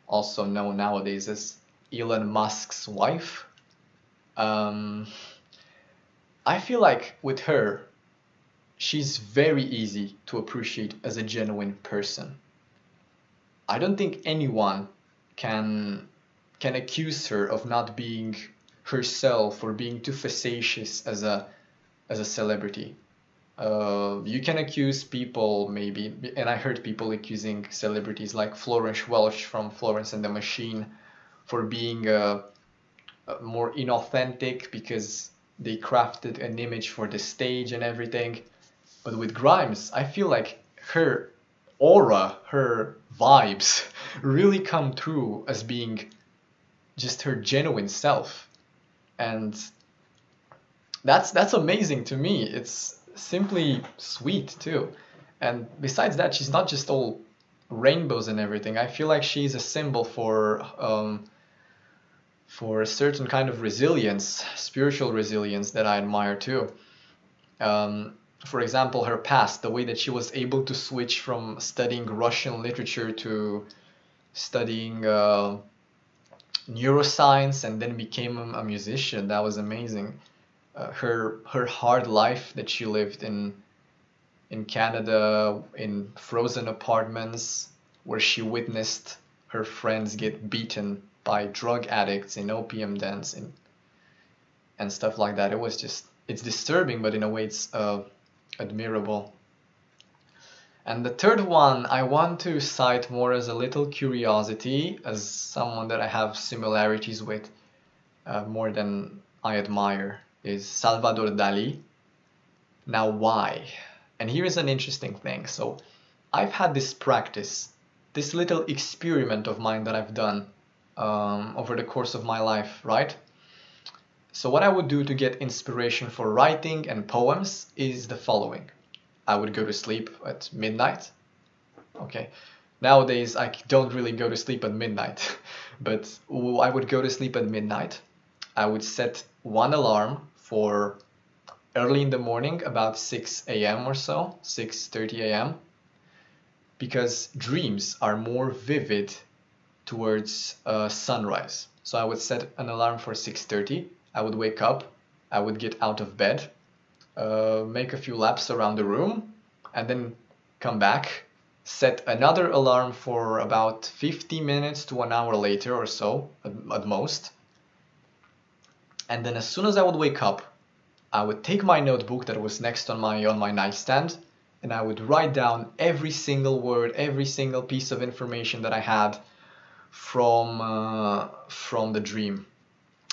also known nowadays as Elon Musk's wife. I feel like with her, she's very easy to appreciate as a genuine person. I don't think anyone can accuse her of not being herself or being too facetious as a celebrity. You can accuse people maybe, and I heard people accusing celebrities like Florence Welch from Florence and the Machine for being more inauthentic because they crafted an image for the stage and everything. But with Grimes, I feel like her aura, her vibes really come through as being just her genuine self. And that's amazing to me. It's simply sweet too. And besides that, she's not just all rainbows and everything. I feel like she's a symbol for a certain kind of resilience, spiritual resilience that I admire too. For example, her past, the way that she was able to switch from studying Russian literature to studying neuroscience and then became a musician, that was amazing. Her hard life that she lived in Canada, in frozen apartments, where she witnessed her friends get beaten by drug addicts in opium dens and stuff like that. It's disturbing, but in a way it's admirable. And the third one I want to cite more as a little curiosity, as someone that I have similarities with more than I admire, is Salvador Dali. Now why? And here is an interesting thing. So I've had this practice this little experiment of mine that I've done over the course of my life, right? So what I would do to get inspiration for writing and poems is the following. I would go to sleep at midnight. Okay. Nowadays, I don't really go to sleep at midnight, but I would go to sleep at midnight. I would set one alarm for early in the morning, about 6 a.m. or so, 6:30 a.m., because dreams are more vivid towards sunrise. So I would set an alarm for 6:30. I would wake up, I would get out of bed, make a few laps around the room, and then come back, set another alarm for about 50 minutes to an hour later or so, at most. And then as soon as I would wake up, I would take my notebook that was next on my nightstand, and I would write down every single word, every single piece of information that I had from the dream.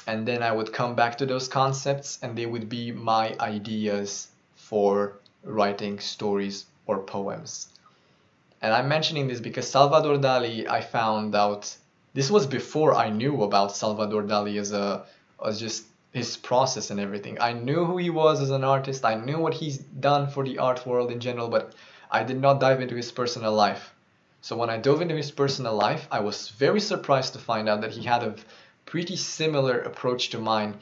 And then I would come back to those concepts, and they would be my ideas for writing stories or poems. And I'm mentioning this because Salvador Dali, I found out, this was before I knew about Salvador Dali as just his process and everything. I knew who he was as an artist, I knew what he's done for the art world in general, but I did not dive into his personal life. So when I dove into his personal life, I was very surprised to find out that he had a pretty similar approach to mine.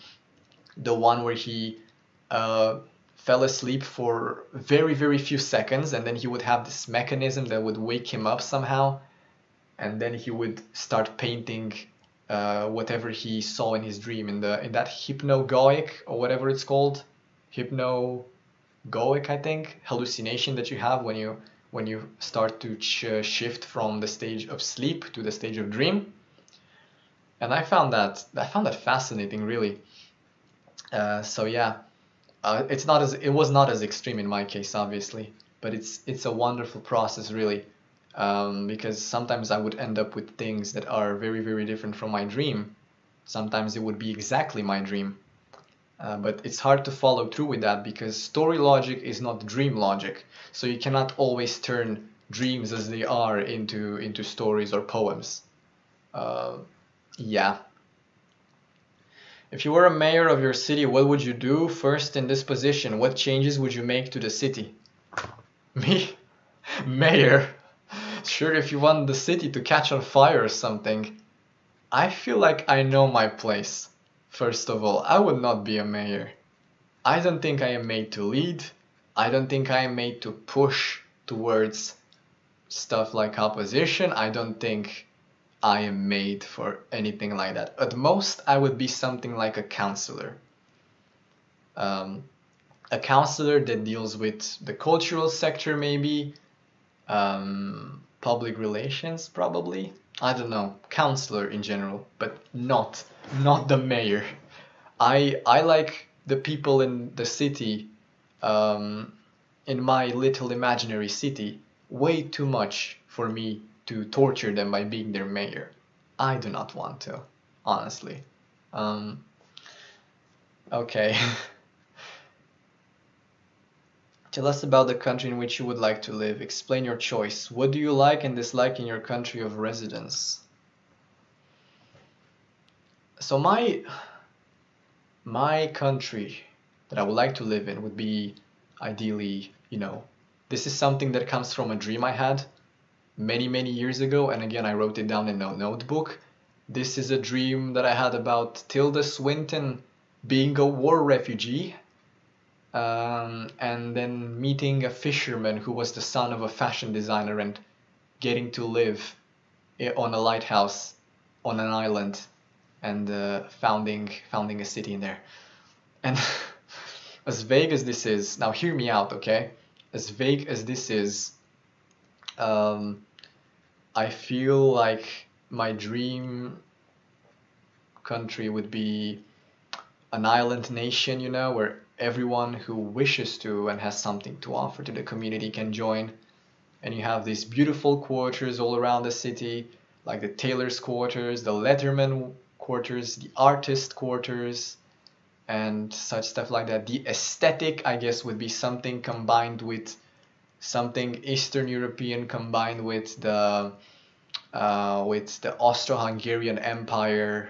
The one where he fell asleep for very, very few seconds, and then he would have this mechanism that would wake him up somehow, and then he would start painting whatever he saw in his dream, in that hypnagogic, or whatever it's called, hypnagogic, I think, hallucination that you have when you start to shift from the stage of sleep to the stage of dream. And I found that fascinating, really. So yeah, it was not as extreme in my case, obviously, but it's a wonderful process, really. Because sometimes I would end up with things that are very, very different from my dream. Sometimes it would be exactly my dream. But it's hard to follow through with that because story logic is not dream logic. So you cannot always turn dreams as they are into stories or poems. Yeah. If you were a mayor of your city, what would you do first in this position? What changes would you make to the city? Me? Mayor? Sure, if you want the city to catch on fire or something. I feel like I know my place. First of all, I would not be a mayor. I don't think I am made to lead. I don't think I am made to push towards stuff like opposition. I don't think I am made for anything like that. At most, I would be something like a counselor. A counselor that deals with the cultural sector, maybe. Public relations, probably. I don't know, counselor in general, but not the mayor. I like the people in the city, in my little imaginary city, way too much for me to torture them by being their mayor. I do not want to, honestly. Okay. Tell us about the country in which you would like to live. Explain your choice. What do you like and dislike in your country of residence? So my country that I would like to live in would be ideally, this is something that comes from a dream I had many, many years ago. And again, I wrote it down in a notebook. This is a dream that I had about Tilda Swinton being a war refugee. And then meeting a fisherman who was the son of a fashion designer and getting to live on a lighthouse on an island and founding a city in there. And as vague as this is, now hear me out, okay? As vague as this is, I feel like my dream country would be an island nation, where everyone who wishes to and has something to offer to the community can join. And you have these beautiful quarters all around the city, like the tailor's quarters, the letterman quarters, the artist quarters, and such stuff like that. The aesthetic, I guess, would be something Eastern European combined with the with the Austro-Hungarian Empire,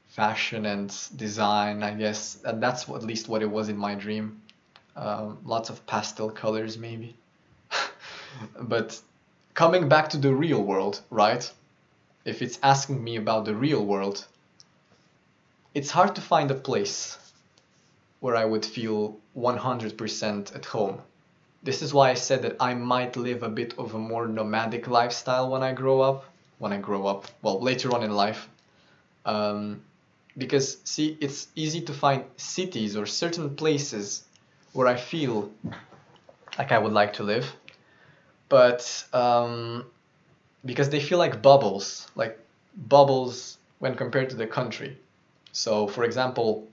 fashion and design, I guess. And that's at least what it was in my dream. Lots of pastel colors, maybe. But coming back to the real world, right? If it's asking me about the real world, it's hard to find a place where I would feel 100% at home. This is why I said that I might live a bit of a more nomadic lifestyle when I grow up. Well, later on in life. Because, see, it's easy to find cities or certain places where I feel like I would like to live. But because they feel like bubbles when compared to the country. So, for example,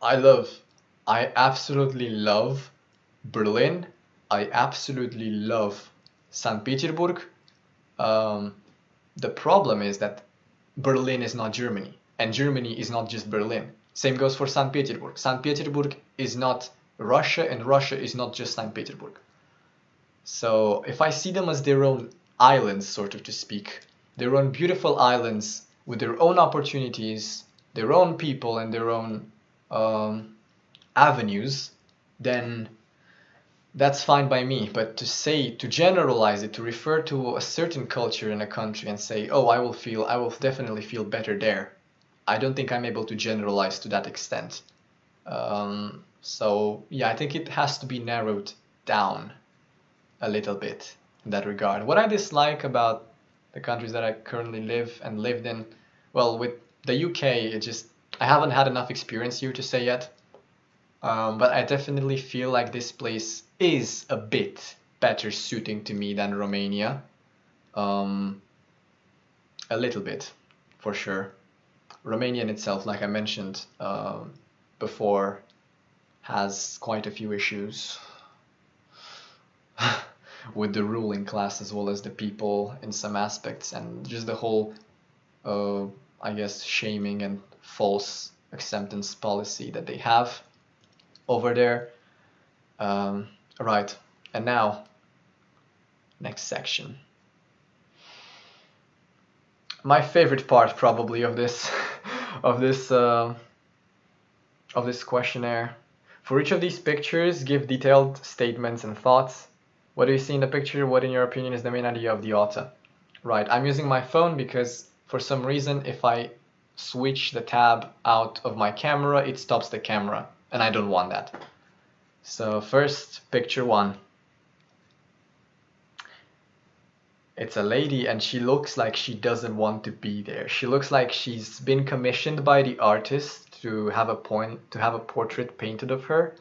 I absolutely love Berlin. I absolutely love St. Petersburg. The problem is that Berlin is not Germany, and Germany is not just Berlin. Same goes for St. Petersburg. St. Petersburg is not Russia, and Russia is not just St. Petersburg. So if I see them as their own islands, sort of to speak, their own beautiful islands with their own opportunities, their own people, and their own avenues, then that's fine by me. But to generalize it, to refer to a certain culture in a country and say, oh, I will definitely feel better there, I don't think I'm able to generalize to that extent. So yeah, I think it has to be narrowed down a little bit in that regard. What I dislike about the countries that I currently live and lived in, well, with the UK, I haven't had enough experience here to say yet. But I definitely feel like this place is a bit better suiting to me than Romania. A little bit, for sure. Romania in itself, like I mentioned before, has quite a few issues with the ruling class as well as the people in some aspects, and just the whole, I guess, shaming and false acceptance policy that they have over there. Right, and now, next section. My favorite part, probably, of this of this questionnaire. For each of these pictures, give detailed statements and thoughts. What do you see in the picture? What, in your opinion, is the main idea of the author? Right, I'm using my phone because for some reason, if I switch the tab out of my camera, it stops the camera, and I don't want that. So first, picture one. It's a lady, and she looks like she doesn't want to be there. She looks like she's been commissioned by the artist to have a portrait painted of her,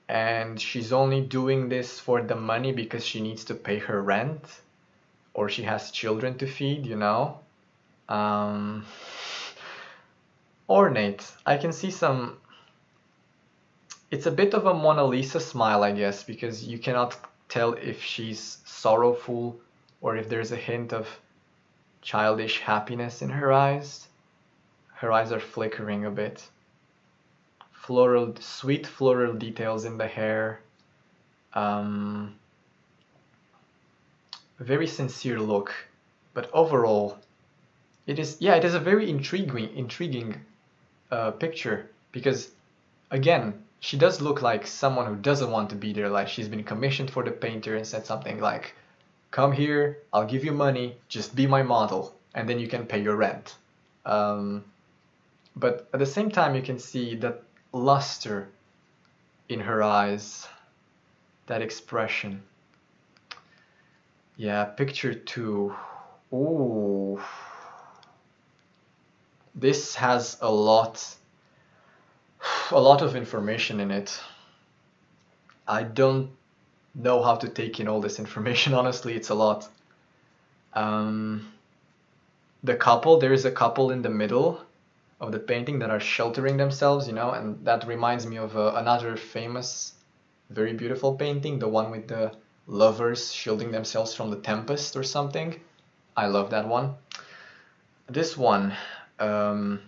and she's only doing this for the money because she needs to pay her rent, or she has children to feed, you know. Ornate. I can see some. It's a bit of a Mona Lisa smile, I guess, because you cannot tell if she's sorrowful or if there's a hint of childish happiness in her eyes. Her eyes are flickering a bit. Sweet floral details in the hair. Very sincere look, but overall, it is a very intriguing picture, because again, she does look like someone who doesn't want to be there, like she's been commissioned for the painter and said something like, come here, I'll give you money, just be my model, and then you can pay your rent. But at the same time, you can see that luster in her eyes, that expression. Yeah, picture two. Ooh. This has a lot of information in it. I don't know how to take in all this information, honestly, it's a lot. There is a couple in the middle of the painting that are sheltering themselves, you know, and that reminds me of another famous, very beautiful painting, the one with the lovers shielding themselves from the tempest or something. I love that one. This one, can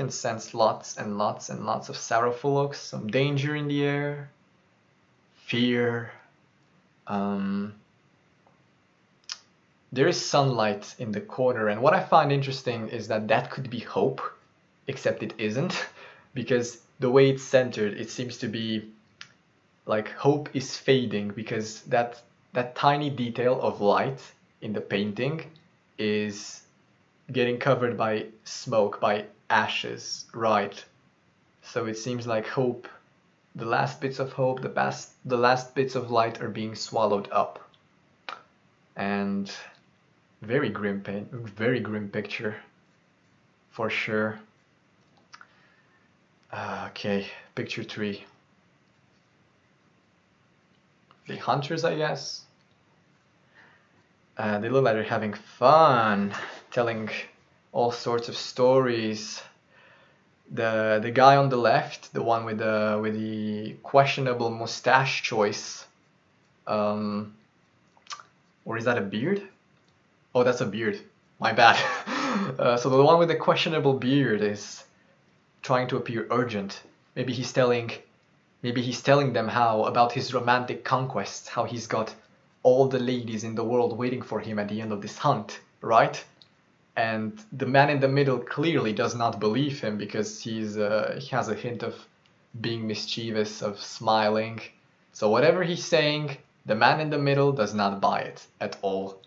sense lots and lots and lots of sorrowful looks, some danger in the air, fear, there is sunlight in the corner, and what I find interesting is that that could be hope, except it isn't, because the way it's centered, it seems to be like hope is fading, because that tiny detail of light in the painting is getting covered by smoke, by ashes, right? So it seems like hope, the last bits of hope, the last bits of light are being swallowed up. And very grim picture, for sure. Okay, picture 3. The hunters, I guess. They look like they're having fun, telling all sorts of stories. The guy on the left, the one with the questionable mustache choice, or is that a beard? Oh, that's a beard. My bad. So the one with the questionable beard is trying to appear urgent. Maybe he's telling them how about his romantic conquests, how he's got all the ladies in the world waiting for him at the end of this hunt, right? And the man in the middle clearly does not believe him, because he has a hint of being mischievous, of smiling. So whatever he's saying, the man in the middle does not buy it at all.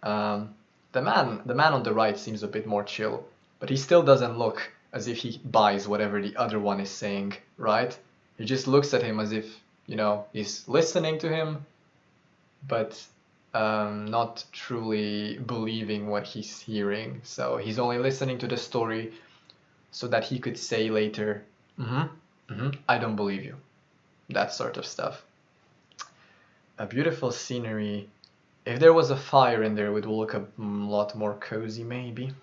The man on the right seems a bit more chill, but he still doesn't look as if he buys whatever the other one is saying, right? He just looks at him as if, he's listening to him, but not truly believing what he's hearing. So he's only listening to the story so that he could say later, I don't believe you. That sort of stuff. A beautiful scenery. If there was a fire in there, it would look a lot more cozy, maybe.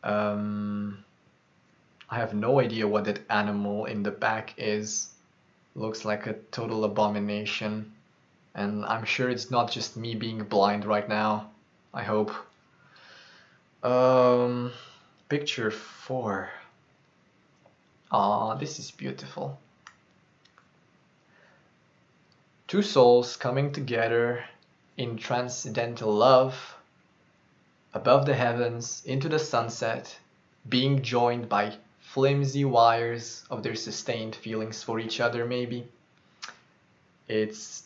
I have no idea what that animal in the back is. Looks like a total abomination. And I'm sure it's not just me being blind right now. I hope. Picture 4. Ah, this is beautiful. Two souls coming together in transcendental love, above the heavens, into the sunset, being joined by flimsy wires of their sustained feelings for each other, maybe.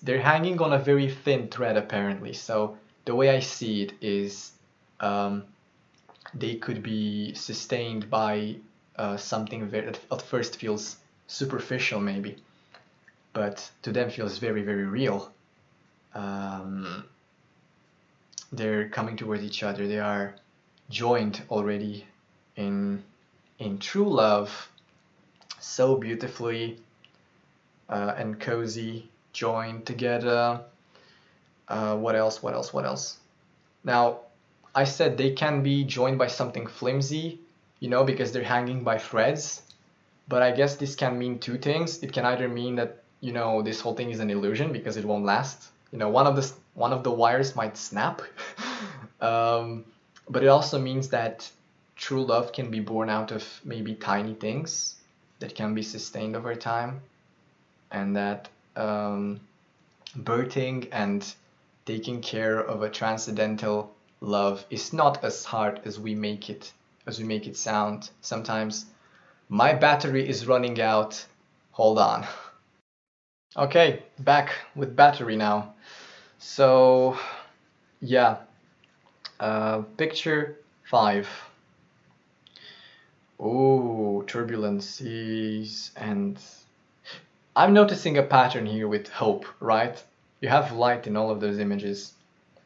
They're hanging on a very thin thread, apparently. So the way I see it is they could be sustained by something that at first feels superficial, maybe, but to them feels very, very real. They're coming towards each other. They are joined already in true love, so beautifully and cozy, joined together. What else? Now, I said they can be joined by something flimsy, because they're hanging by threads. But I guess this can mean two things. It can either mean that, this whole thing is an illusion because it won't last. One of the wires might snap. But it also means that true love can be born out of maybe tiny things that can be sustained over time. And that birthing and taking care of a transcendental love is not as hard as we make it sound sometimes. My battery is running out. Hold on. Okay, back with battery now. So yeah, picture 5. Ooh, turbulent seas. And I'm noticing a pattern here with hope, right? You have light in all of those images.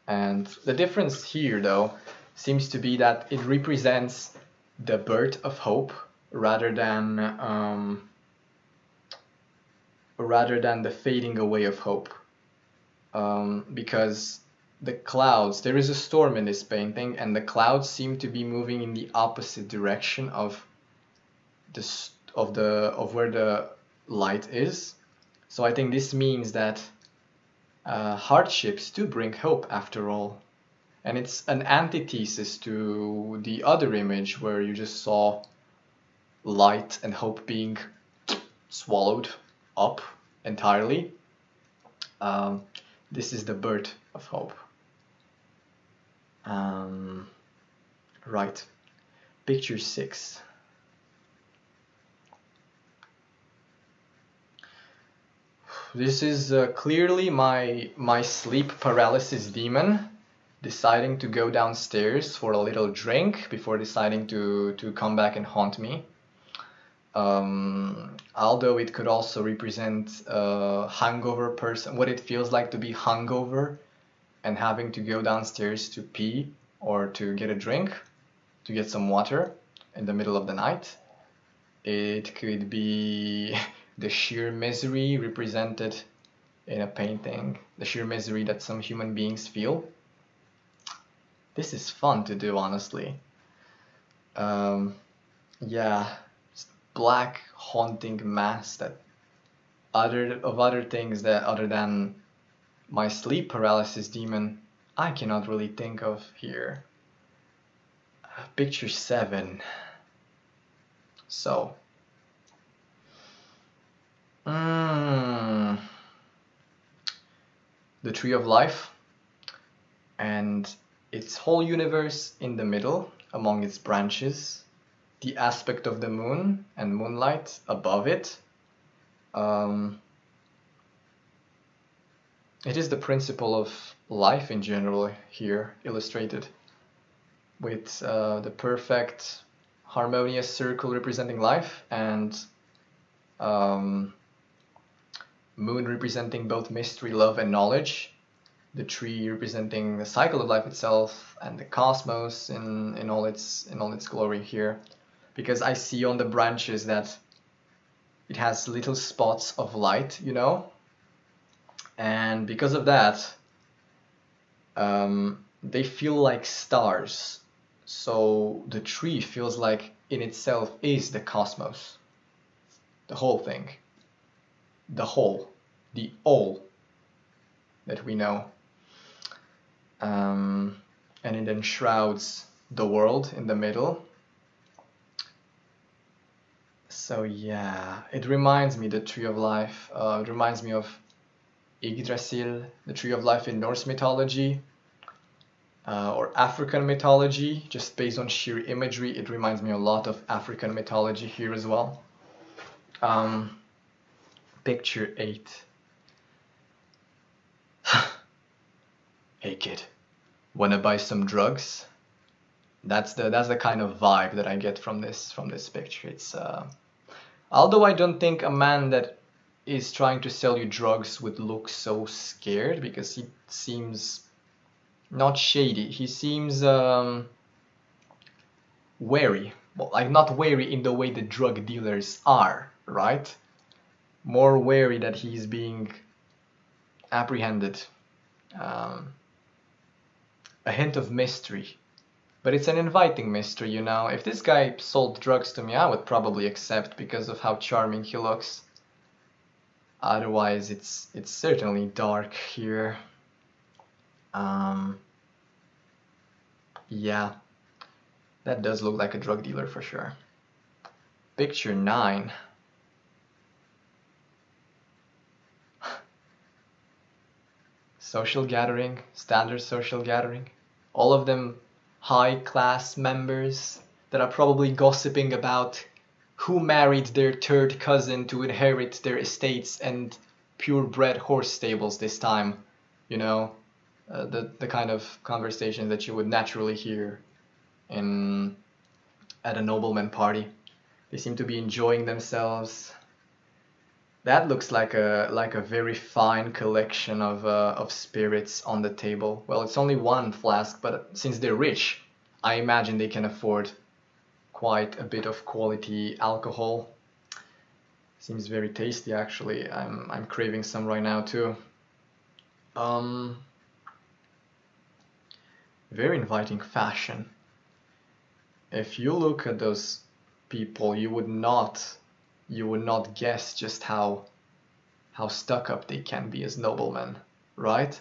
And the difference here, though, seems to be that it represents the birth of hope rather than the fading away of hope. Because the clouds, there is a storm in this painting, and the clouds seem to be moving in the opposite direction of where the light is. So I think this means that hardships do bring hope after all. And it's an antithesis to the other image where you just saw light and hope being swallowed up entirely. This is the birth of hope. Right. Picture 6. This is clearly my sleep paralysis demon deciding to go downstairs for a little drink before deciding to come back and haunt me. Although it could also represent a hangover person, what it feels like to be hungover and having to go downstairs to pee or to get a drink, to get some water in the middle of the night. It could be the sheer misery represented in a painting, the sheer misery that some human beings feel. This is fun to do, honestly. Yeah, just black haunting mass that other things that other than my sleep paralysis demon, I cannot really think of here. Picture 7. So, the tree of life and its whole universe in the middle among its branches, the aspect of the moon and moonlight above it. It is the principle of life in general here illustrated with the perfect harmonious circle representing life and moon representing both mystery, love, and knowledge. The tree representing the cycle of life itself and the cosmos in all its glory here, because I see on the branches that it has little spots of light, you know, and because of that, they feel like stars. So the tree feels like in itself is the cosmos, the whole thing, the whole, the all that we know. And it enshrouds the world in the middle. So yeah, it reminds me, the tree of life, it reminds me of Yggdrasil, the tree of life in Norse mythology, or African mythology. Just based on sheer imagery, it reminds me a lot of African mythology here as well. Picture 8. Hey kid, wanna buy some drugs? That's the kind of vibe that I get from this picture. It's although I don't think a man that is trying to sell you drugs would look so scared, because he seems not shady. He seems wary. Well, like not wary in the way the drug dealers are, right? More wary that he's being apprehended. A hint of mystery. But it's an inviting mystery, you know. If this guy sold drugs to me, I would probably accept because of how charming he looks. Otherwise, it's certainly dark here. Yeah, that does look like a drug dealer for sure. Picture 9. Social gathering, standard social gathering. All of them high-class members that are probably gossiping about who married their third cousin to inherit their estates and purebred horse stables this time. You know, the kind of conversation that you would naturally hear at a nobleman party. They seem to be enjoying themselves. That looks like a very fine collection of spirits on the table. Well, it's only one flask, but since they're rich, I imagine they can afford quite a bit of quality alcohol. Seems very tasty, actually. I'm craving some right now too. Very inviting fashion. If you look at those people, you would not guess just how stuck up they can be as noblemen, right?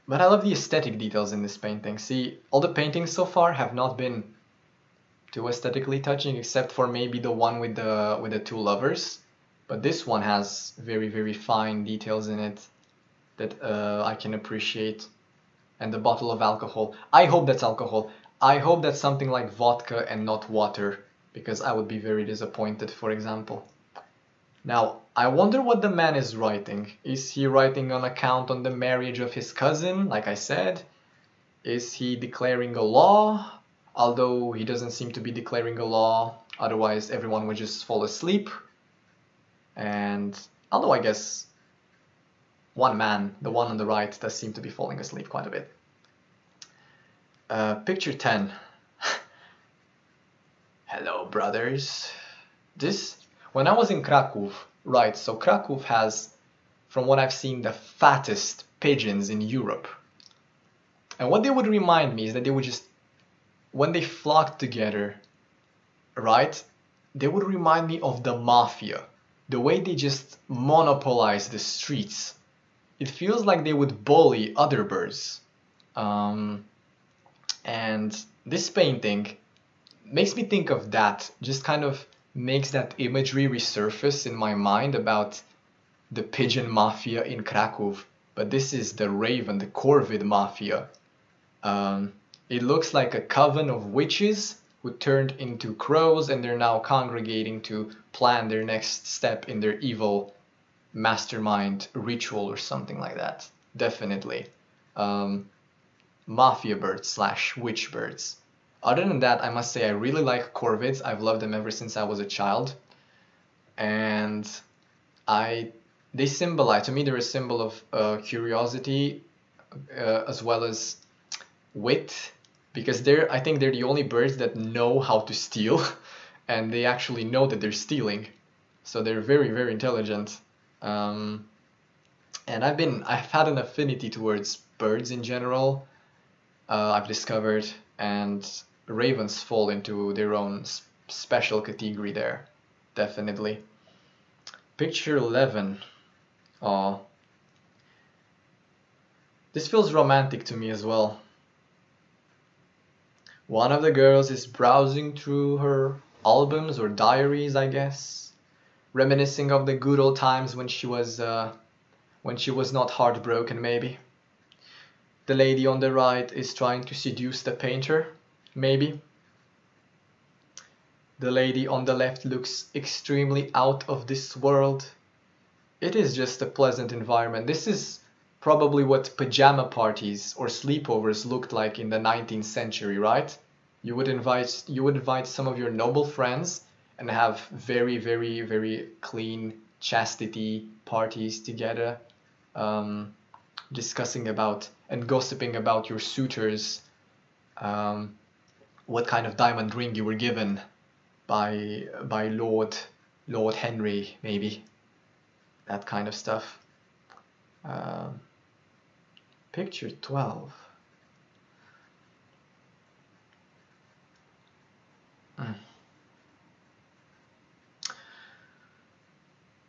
But I love the aesthetic details in this painting. See, all the paintings so far have not been too aesthetically touching, except for maybe the one with the two lovers. But this one has very, very fine details in it that I can appreciate. and the bottle of alcohol. I hope that's alcohol. I hope that's something like vodka and not water, because I would be very disappointed, for example. Now, I wonder what the man is writing. Is he writing an account on the marriage of his cousin, like I said? Is he declaring a law? Although he doesn't seem to be declaring a law, otherwise everyone would just fall asleep. And although I guess one man, the one on the right, does seem to be falling asleep quite a bit. Picture 10. Hello, brothers. When I was in Krakow, right, so Krakow has, from what I've seen, the fattest pigeons in Europe. And what they would remind me is that they would just, when they flocked together, right, they would remind me of the mafia. The way they just monopolize the streets. It feels like they would bully other birds. And this painting makes me think of that, just kind of makes that imagery resurface in my mind about the pigeon mafia in Krakow. But this is the raven, the corvid mafia. It looks like a coven of witches who turned into crows, and they're now congregating to plan their next step in their evil mastermind ritual or something like that. Definitely. Mafia birds / witch birds. Other than that, I must say I really like corvids. I've loved them ever since I was a child. And they symbolize, to me they're a symbol of curiosity as well as wit. Because I think they're the only birds that know how to steal, and they actually know that they're stealing. So they're very, very intelligent. And I've had an affinity towards birds in general, I've discovered, and ravens fall into their own special category there, definitely. Picture 11. Oh, this feels romantic to me as well. One of the girls is browsing through her albums or diaries, I guess, reminiscing of the good old times when she was not heartbroken, maybe. The lady on the right is trying to seduce the painter, maybe. The lady on the left looks extremely out of this world. It is just a pleasant environment. This is probably what pajama parties or sleepovers looked like in the 19th century, right? You would invite some of your noble friends and have very, very, very clean chastity parties together, discussing about and gossiping about your suitors, what kind of diamond ring you were given by Lord Henry, maybe, that kind of stuff. Picture 12.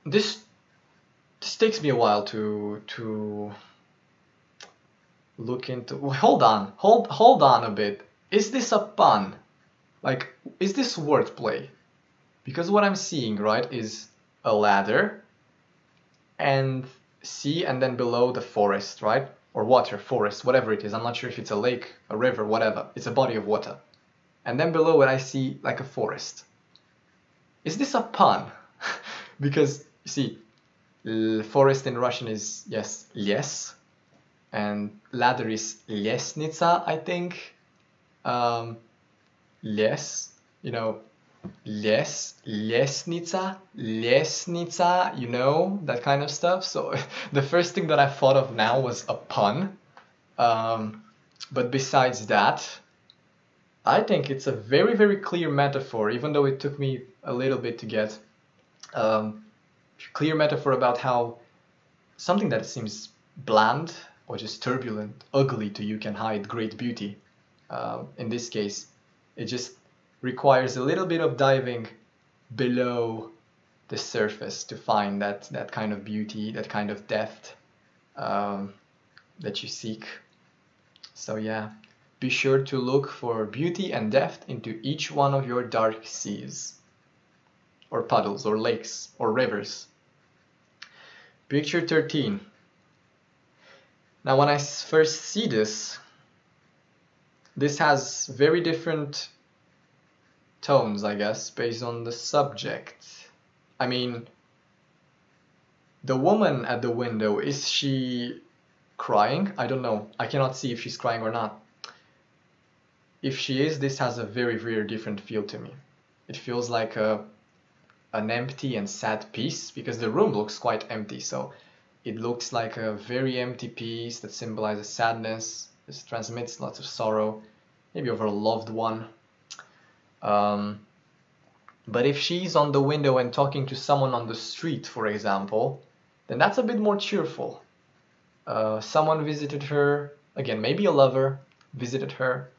This takes me a while to look into. Hold on a bit. Is this a pun? Like, is this wordplay? Because what I'm seeing, right, is a ladder and sea, and then below the forest, right? Or water, forest, whatever it is. I'm not sure if it's a lake, a river, whatever. It's a body of water. And then below it I see like a forest. Is this a pun? Because, you see, forest in Russian is, yes, les. And ladder is lesnitsa, I think. Les, you know, lesnitsa, you know, that kind of stuff. So the first thing that I thought of now was a pun. But besides that, I think it's a very, very clear metaphor, even though it took me a little bit to get. Clear metaphor about how something that seems bland or just turbulent, ugly to you can hide great beauty. In this case, it just requires a little bit of diving below the surface to find that kind of beauty, that kind of depth that you seek. So yeah, be sure to look for beauty and depth into each one of your dark seas, or puddles, or lakes, or rivers. Picture 13. Now, when I first see this has very different tones, I guess, based on the subject. I mean, the woman at the window, is she crying? I don't know. I cannot see if she's crying or not. If she is, this has a very, very different feel to me. It feels like an empty and sad piece, because the room looks quite empty, so it looks like a very empty piece that symbolizes sadness. This transmits lots of sorrow, maybe over a loved one. But if she's on the window and talking to someone on the street, for example, then that's a bit more cheerful. Someone visited her, again, maybe a lover visited her,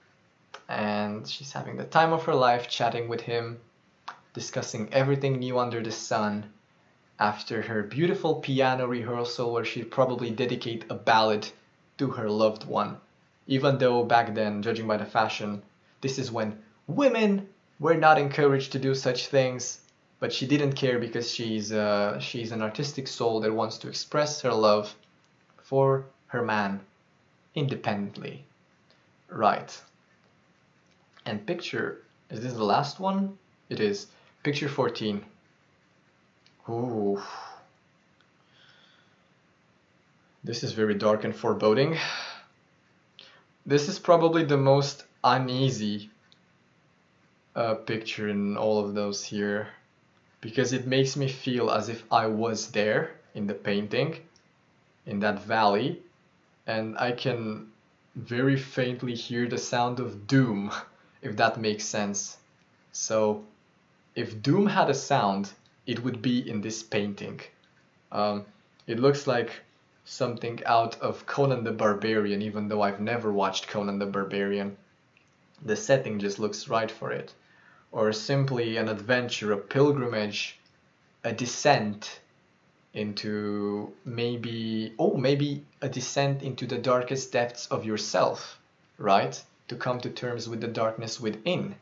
and she's having the time of her life, chatting with him, discussing everything new under the sun, after her beautiful piano rehearsal where she'd probably dedicate a ballad to her loved one. Even though back then, judging by the fashion, this is when women were not encouraged to do such things, but she didn't care because she's an artistic soul that wants to express her love for her man independently. Right. And picture, is this the last one? It is. Picture 14. Ooh. This is very dark and foreboding. This is probably the most uneasy picture in all of those here, because it makes me feel as if I was there in the painting, in that valley, and I can very faintly hear the sound of doom, if that makes sense. So if doom had a sound, it would be in this painting. It looks like something out of Conan the Barbarian, even though I've never watched Conan the Barbarian. The setting just looks right for it. Or simply an adventure, a pilgrimage, a descent into maybe a descent into the darkest depths of yourself, right? To come to terms with the darkness within,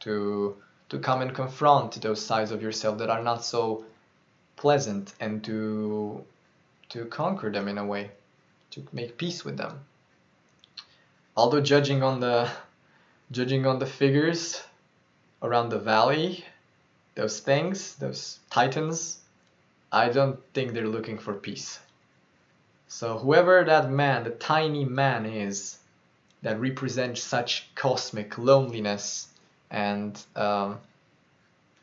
to come and confront those sides of yourself that are not so pleasant, and to conquer them in a way, to make peace with them. Although judging on the figures around the valley, those things, those titans, I don't think they're looking for peace. So whoever that man, the tiny man is, that represents such cosmic loneliness and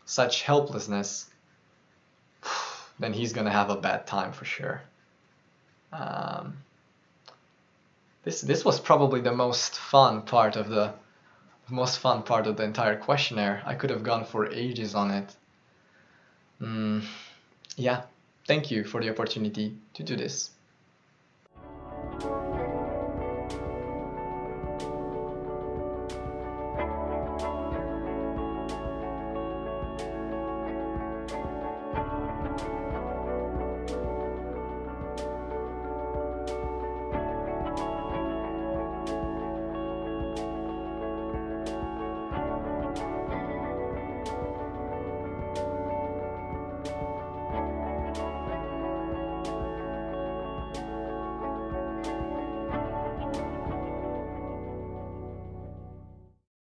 such helplessness, then he's gonna have a bad time for sure. This was probably the most fun part of the entire questionnaire. I could have gone for ages on it. Yeah, thank you for the opportunity to do this.